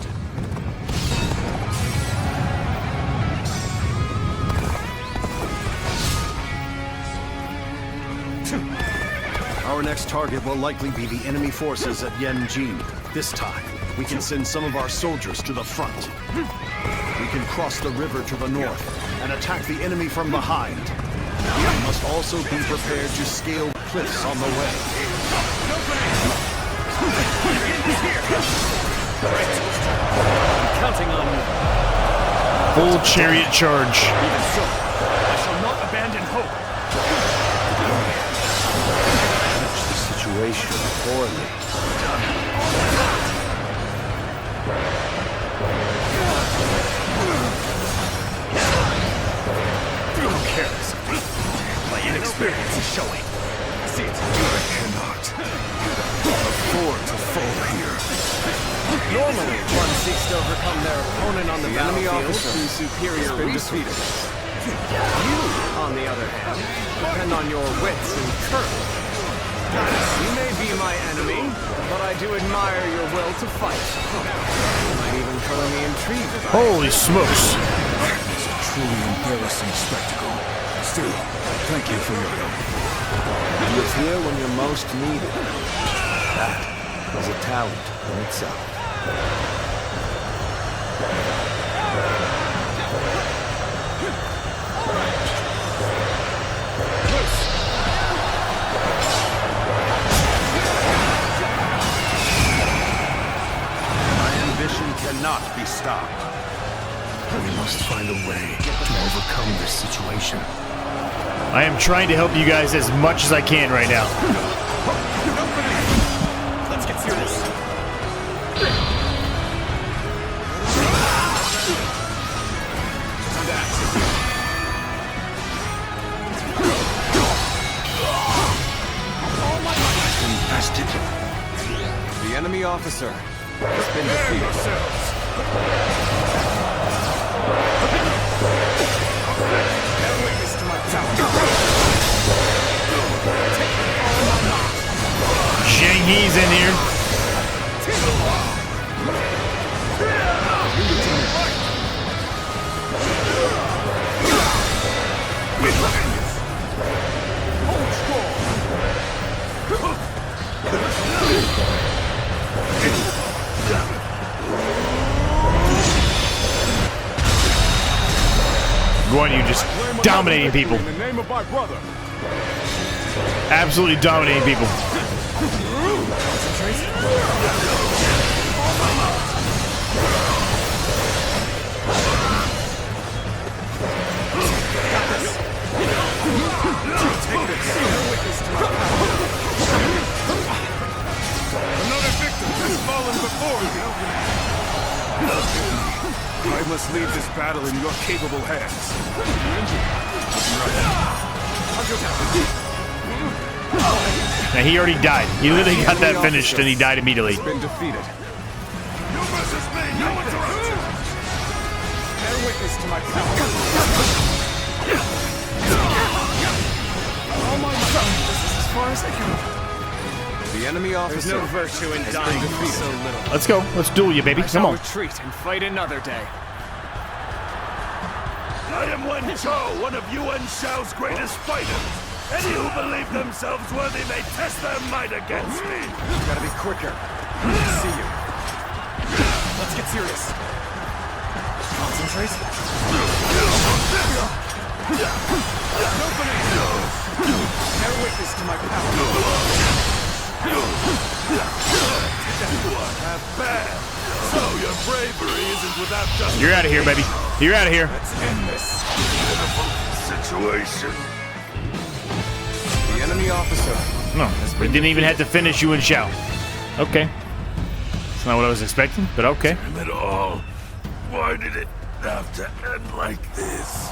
Our next target will likely be the enemy forces at Yanjin. This time, we can send some of our soldiers to the front. We can cross the river to the north and attack the enemy from behind. We must also be prepared to scale cliffs on the way. I'm counting on you. Full chariot charge. Even so, I shall not abandon hope. Manage the situation poorly. Who cares? My inexperience is showing. See it. I cannot afford to fall here. Normally, one seeks to overcome their opponent on the battlefield through superior resources. You, on the other hand, depend on your wits and courage. You may be my enemy, but I do admire your will to fight. You might even color me intrigued. Holy smokes. It's a truly embarrassing spectacle. Still, thank you for your help. You appear when you're most needed. That is a talent in itself. My ambition cannot be stopped. We must find a way to overcome this situation. I am trying to help you guys as much as I can right now. Let's get through this. Invested. The enemy officer has been defeated. Zhang Yi's in here. Guan Yu just dominating people. In the name of my brother. Absolutely dominating people. Another victim has fallen before you. I must leave this battle in your capable hands. Now he already died. He literally got that finished and he died immediately. Been defeated. You versus me. No one's around. Bear witness to my power. This is as far as I go. The enemy officer. There's no virtue in dying so little. Let's go. Let's duel you, baby. Come on. Retreat and fight another day. I am Wen Chou, one of Yuan Shao's greatest fighters. Any who believe themselves worthy may test their might against me. Gotta be quicker. See you. Let's get serious. Concentrate. Bear witness to my power. Not bad. So your bravery isn't without justice. You're out of here, baby. You're out of here. Let's end this pitiful situation. The enemy officer. No, we didn't even have to finish Yuan Shao. Okay. That's not what I was expecting, but okay. Damn it all. Why did it have to end like this?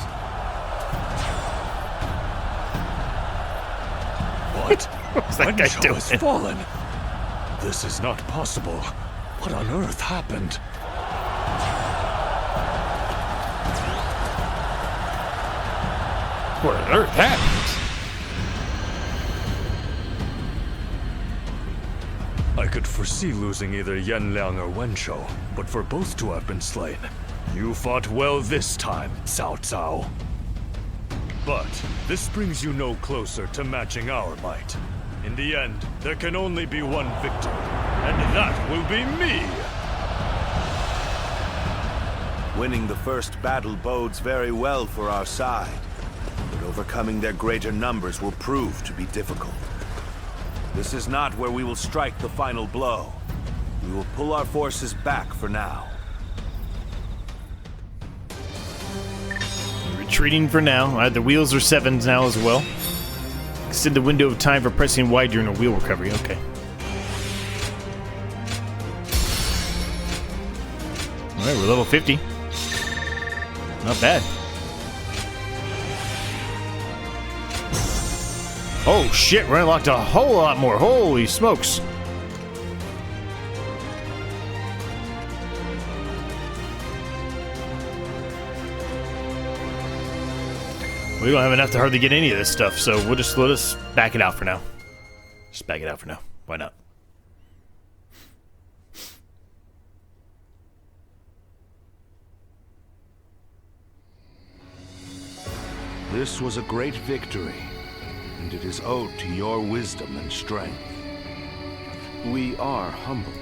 What? What's that guy doing? Has fallen. This is not possible. What on earth happened? What on earth happened? I could foresee losing either Yanliang or Wen Chou, but for both to have been slain, you fought well this time, Cao Cao. But this brings you no closer to matching our might. In the end, there can only be one victor, and that will be me! Winning the first battle bodes very well for our side, but overcoming their greater numbers will prove to be difficult. This is not where we will strike the final blow. We will pull our forces back for now. Retreating for now. The wheels are 7s now as well. Extend the window of time for pressing Y during a wheel recovery. Okay. Alright, we're level 50. Not bad. Oh shit, we're unlocked a whole lot more. Holy smokes. We don't have enough to hardly get any of this stuff, so we'll just let us back it out for now. Just back it out for now. Why not? This was a great victory, and it is owed to your wisdom and strength. We are humble,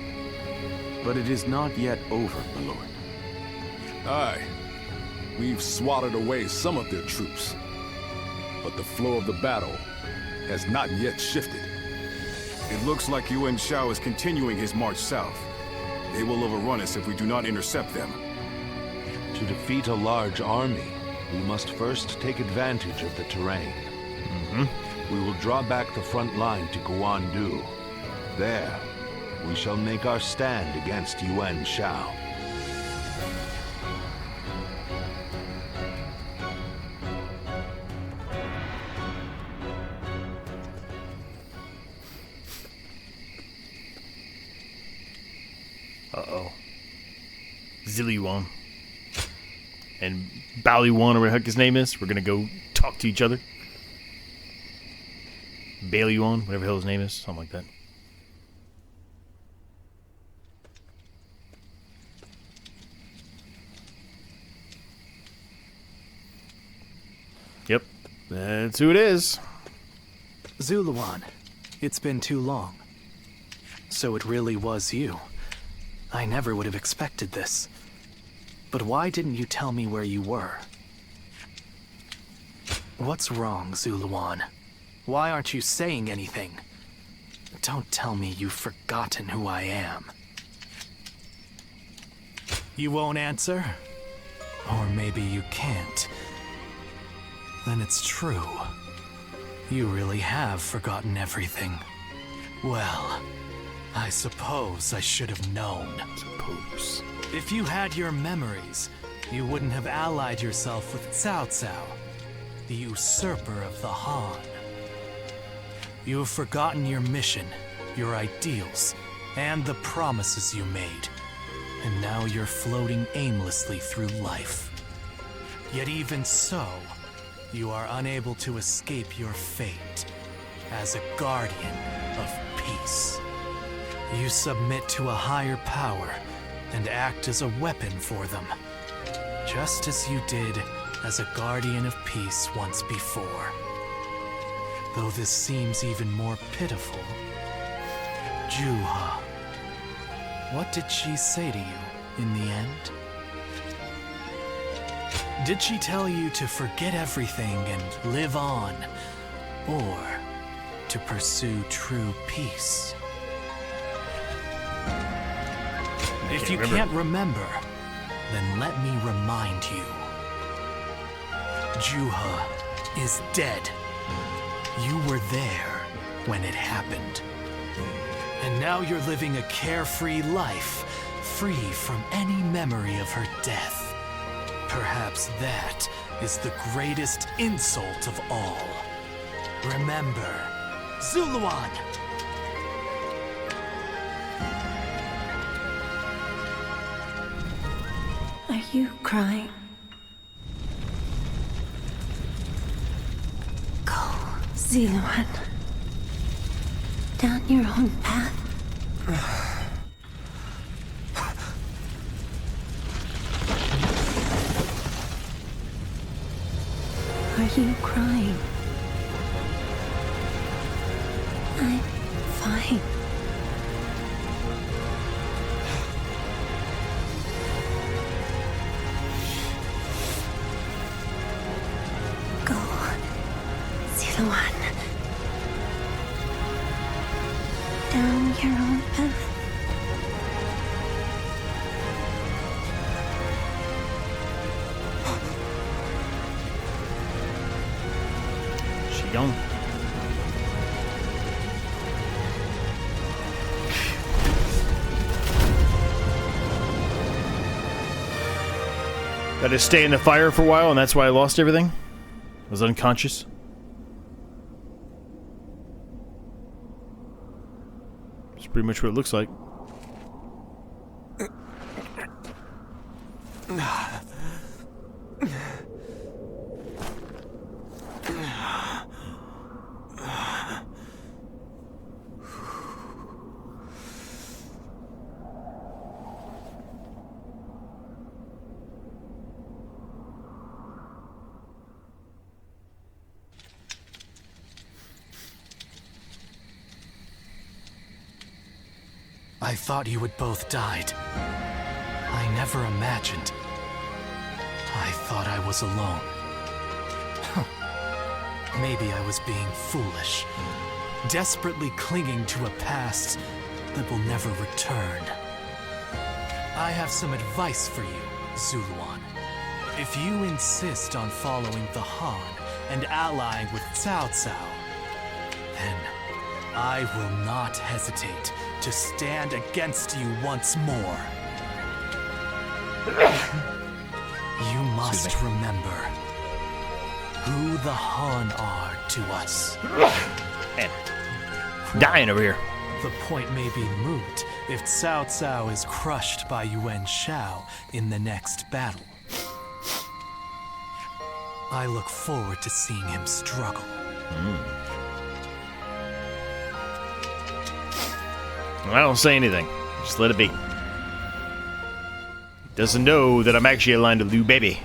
but it is not yet over, my lord. Aye. We've swatted away some of their troops, but the flow of the battle has not yet shifted. It looks like Yuan Shao is continuing his march south. They will overrun us if we do not intercept them. To defeat a large army, we must first take advantage of the terrain. We will draw back the front line to Guandu. There, we shall make our stand against Yuan Shao. Uh-oh. Ziluan. And Baoyuan, or whatever the heck his name is. We're gonna go talk to each other. Baoyuan, whatever the hell his name is. Something like that. Yep. That's who it is. Ziluan, it's been too long. So it really was you. I never would have expected this. But why didn't you tell me where you were? What's wrong, Ziluan? Why aren't you saying anything? Don't tell me you've forgotten who I am. You won't answer? Or maybe you can't. Then it's true. You really have forgotten everything. Well, I suppose I should have known. Suppose. If you had your memories, you wouldn't have allied yourself with Cao Cao, the usurper of the Han. You have forgotten your mission, your ideals, and the promises you made. And now you're floating aimlessly through life. Yet even so, you are unable to escape your fate. as a guardian of peace. You submit to a higher power and act as a weapon for them, just as you did as a guardian of peace once before. Though this seems even more pitiful, Juha, what did she say to you in the end? Did she tell you to forget everything and live on, or to pursue true peace? If you can't remember, then let me remind you. Juha is dead. You were there when it happened. And now you're living a carefree life, free from any memory of her death. Perhaps that is the greatest insult of all. Remember, Ziluan! Are you crying? Go, Ziluan. Down your own path. Are you crying? I'm fine. Go, Ziluan. Down your own path. She gone. Got to stay in the fire for a while, and that's why I lost everything. I was unconscious. It's pretty much what it looks like. I thought you had both died. I never imagined. I thought I was alone. Maybe I was being foolish, desperately clinging to a past that will never return. I have some advice for you, Ziluan. If you insist on following the Han and allying with Cao Cao, then I will not hesitate to stand against you once more. You must remember who the Han are to us. Man, dying over here. The point may be moot if Cao Cao is crushed by Yuan Shao in the next battle. I look forward to seeing him struggle. I don't say anything. Just let it be. Doesn't know that I'm actually aligned to Liu Baby.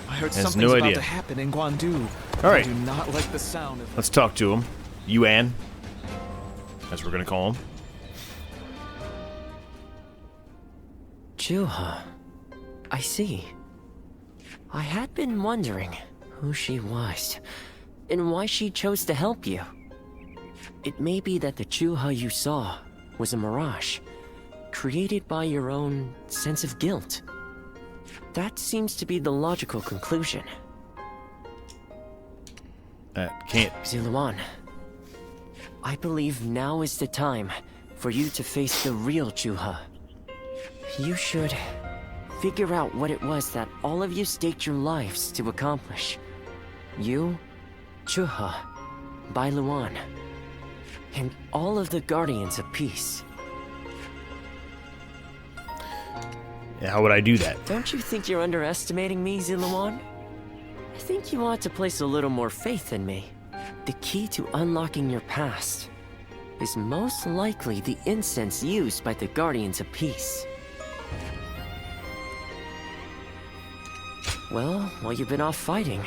I heard Has something's no about idea. to happen in Guandu. All right. I do not like the sound of... Let's talk to him. Yuan, as we're gonna call him. Juha. I see. I had been wondering who she was, and why she chose to help you. It may be that the Juha you saw was a mirage, created by your own sense of guilt. That seems to be the logical conclusion. Can't. Ziluan, I believe now is the time for you to face the real Juha. You should figure out what it was that all of you staked your lives to accomplish. You, Juha, Bailuan, and all of the Guardians of Peace. Yeah, how would I do that? Don't you think you're underestimating me, Ziluan? I think you ought to place a little more faith in me. The key to unlocking your past is most likely the incense used by the Guardians of Peace. Well, while you've been off fighting,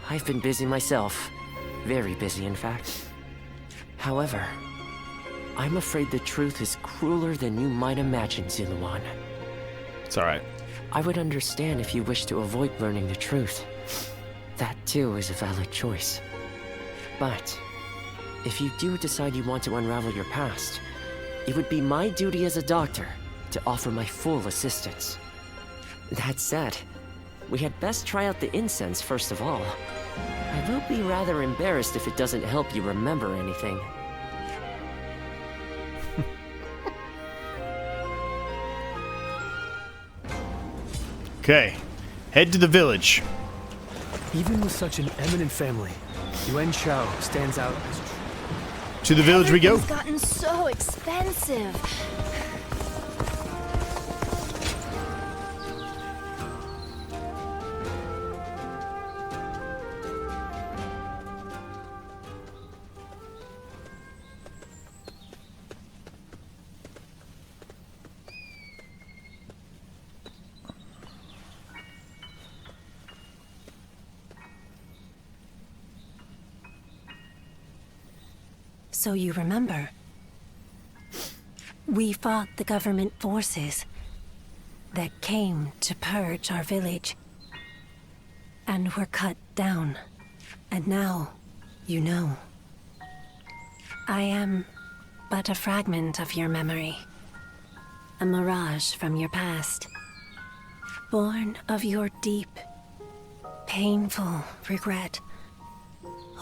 I've been busy myself. Very busy, in fact. However, I'm afraid the truth is crueler than you might imagine, Ziluan. It's alright. I would understand if you wish to avoid learning the truth. That too is a valid choice. But if you do decide you want to unravel your past, it would be my duty as a doctor to offer my full assistance. That said, we had best try out the incense first of all. I will be rather embarrassed if it doesn't help you remember anything. Okay, head to the village. Even with such an eminent family, Yuan Shao stands out as... To the village we go. It's gotten so expensive. So you remember? We fought the government forces that came to purge our village. And were cut down. And now, you know. I am but a fragment of your memory. A mirage from your past. Born of your deep, painful regret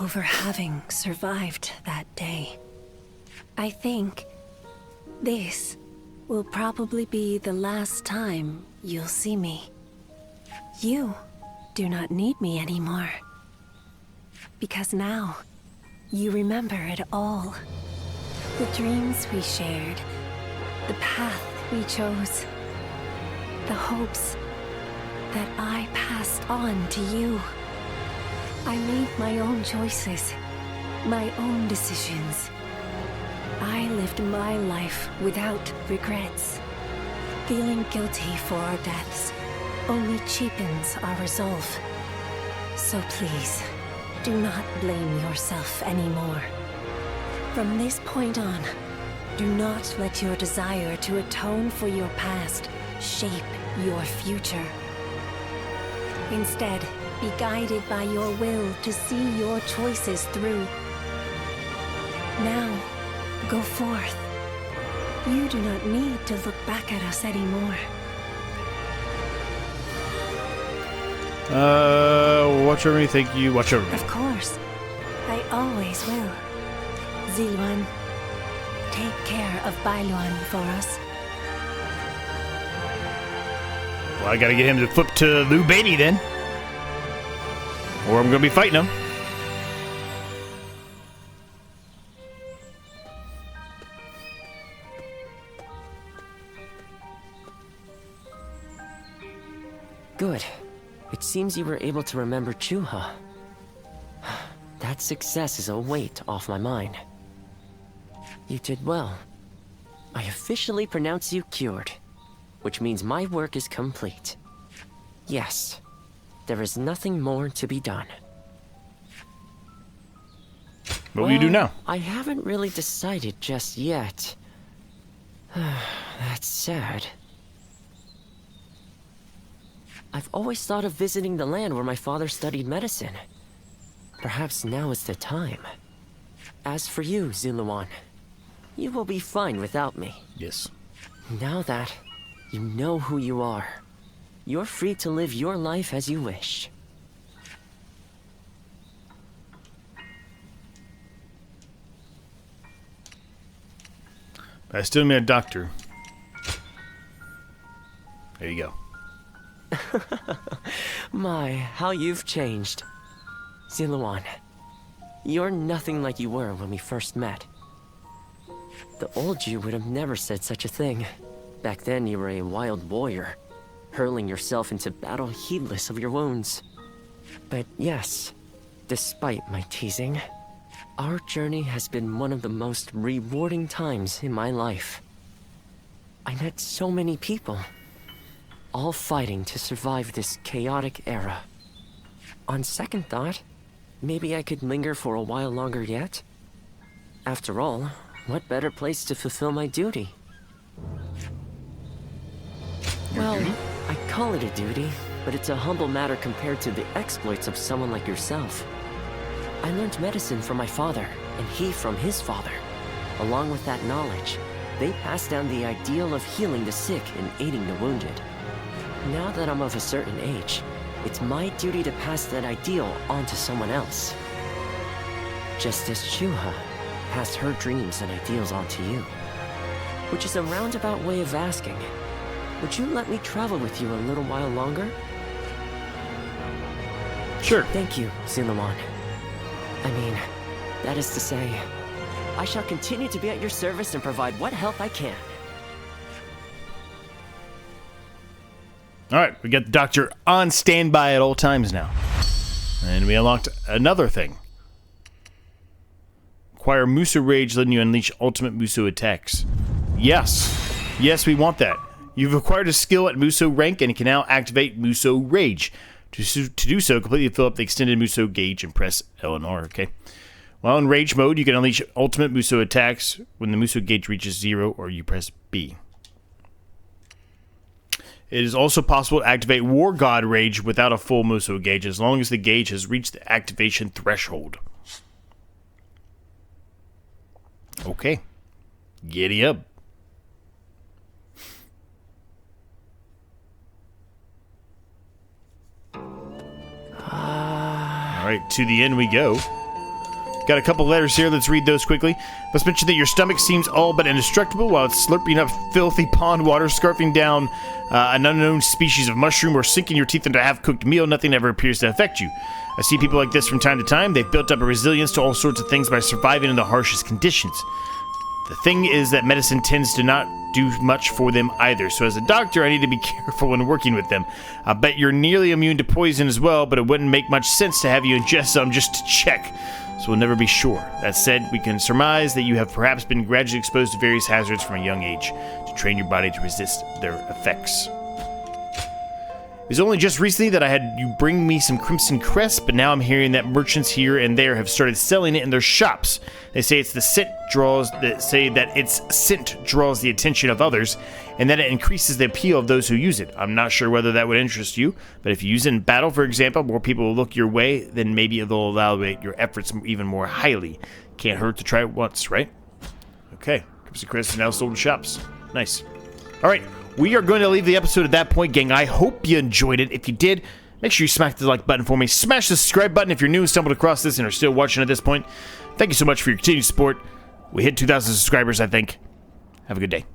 over having survived that day. I think this will probably be the last time you'll see me. You do not need me anymore. Because now, you remember it all. The dreams we shared, the path we chose, the hopes that I passed on to you. I made my own choices, my own decisions. I lived my life without regrets. Feeling guilty for our deaths only cheapens our resolve. So please, do not blame yourself anymore. From this point on, do not let your desire to atone for your past shape your future. Instead, be guided by your will to see your choices through. Now, go forth. You do not need to look back at us anymore. Watch over me, thank you. Watch over me. Of course. I always will. Ziluan, take care of Bailuan for us. Well, I gotta get him to flip to Liu Beinei then. Or I'm gonna be fighting him. Good. It seems you were able to remember Chuha. That success is a weight off my mind. You did well. I officially pronounce you cured, which means my work is complete. Yes. There is nothing more to be done. What will you do now? I haven't really decided just yet. That's sad. I've always thought of visiting the land where my father studied medicine. Perhaps now is the time. As for you, Ziluan, you will be fine without me. Yes. Now that you know who you are, you're free to live your life as you wish. I still need a doctor. There you go. My, how you've changed. Ziluan, you're nothing like you were when we first met. The old you would have never said such a thing. Back then you were a wild warrior, hurling yourself into battle heedless of your wounds. But yes, Despite my teasing, our journey has been one of the most rewarding times in my life. I met so many people, all fighting to survive this chaotic era. On second thought, maybe I could linger for a while longer yet. After all, what better place to fulfill my duty? Well, I call it a duty, but it's a humble matter compared to the exploits of someone like yourself. I learned medicine from my father, and he from his father. Along with that knowledge, they passed down the ideal of healing the sick and aiding the wounded. Now that I'm of a certain age, it's my duty to pass that ideal on to someone else. Just as Shuha passed her dreams and ideals on to you. Which is a roundabout way of asking, would you let me travel with you a little while longer? Sure. Thank you, Ziluan. I mean, that is to say, I shall continue to be at your service and provide what help I can. Alright, we got the doctor on standby at all times now. And we unlocked another thing. Acquire Muso Rage, letting you unleash ultimate Muso attacks. Yes. Yes, we want that. You've acquired a skill at Muso rank and can now activate Muso Rage. To do so, completely fill up the extended Muso gauge and press L and R, okay? While in Rage mode, you can unleash ultimate Muso attacks when the Muso gauge reaches 0 or you press B. It is also possible to activate War God Rage without a full Muso gauge as long as the gauge has reached the activation threshold. Okay. Giddy up. Alright, to the end we go. Got a couple letters here, let's read those quickly. Let's mention that your stomach seems all but indestructible while it's slurping up filthy pond water, scarfing down an unknown species of mushroom, or sinking your teeth into a half-cooked meal. Nothing ever appears to affect you. I see people like this from time to time. They've built up a resilience to all sorts of things by surviving in the harshest conditions. The thing is that medicine tends to not do much for them either, so as a doctor I need to be careful when working with them. I bet you're nearly immune to poison as well, but it wouldn't make much sense to have you ingest some just to check, so we'll never be sure. That said, we can surmise that you have perhaps been gradually exposed to various hazards from a young age to train your body to resist their effects. It was only just recently that I had you bring me some Crimson Crest, but now I'm hearing that merchants here and there have started selling it in their shops. They say its scent draws the attention of others, and that it increases the appeal of those who use it. I'm not sure whether that would interest you, but if you use it in battle, for example, more people will look your way, then maybe they'll evaluate your efforts even more highly. Can't hurt to try it once, right? Okay, Crimson Crest is now sold in shops. Nice. Alright. We are going to leave the episode at that point, gang. I hope you enjoyed it. If you did, make sure you smack the like button for me. Smash the subscribe button if you're new and stumbled across this and are still watching at this point. Thank you so much for your continued support. We hit 2,000 subscribers, I think. Have a good day.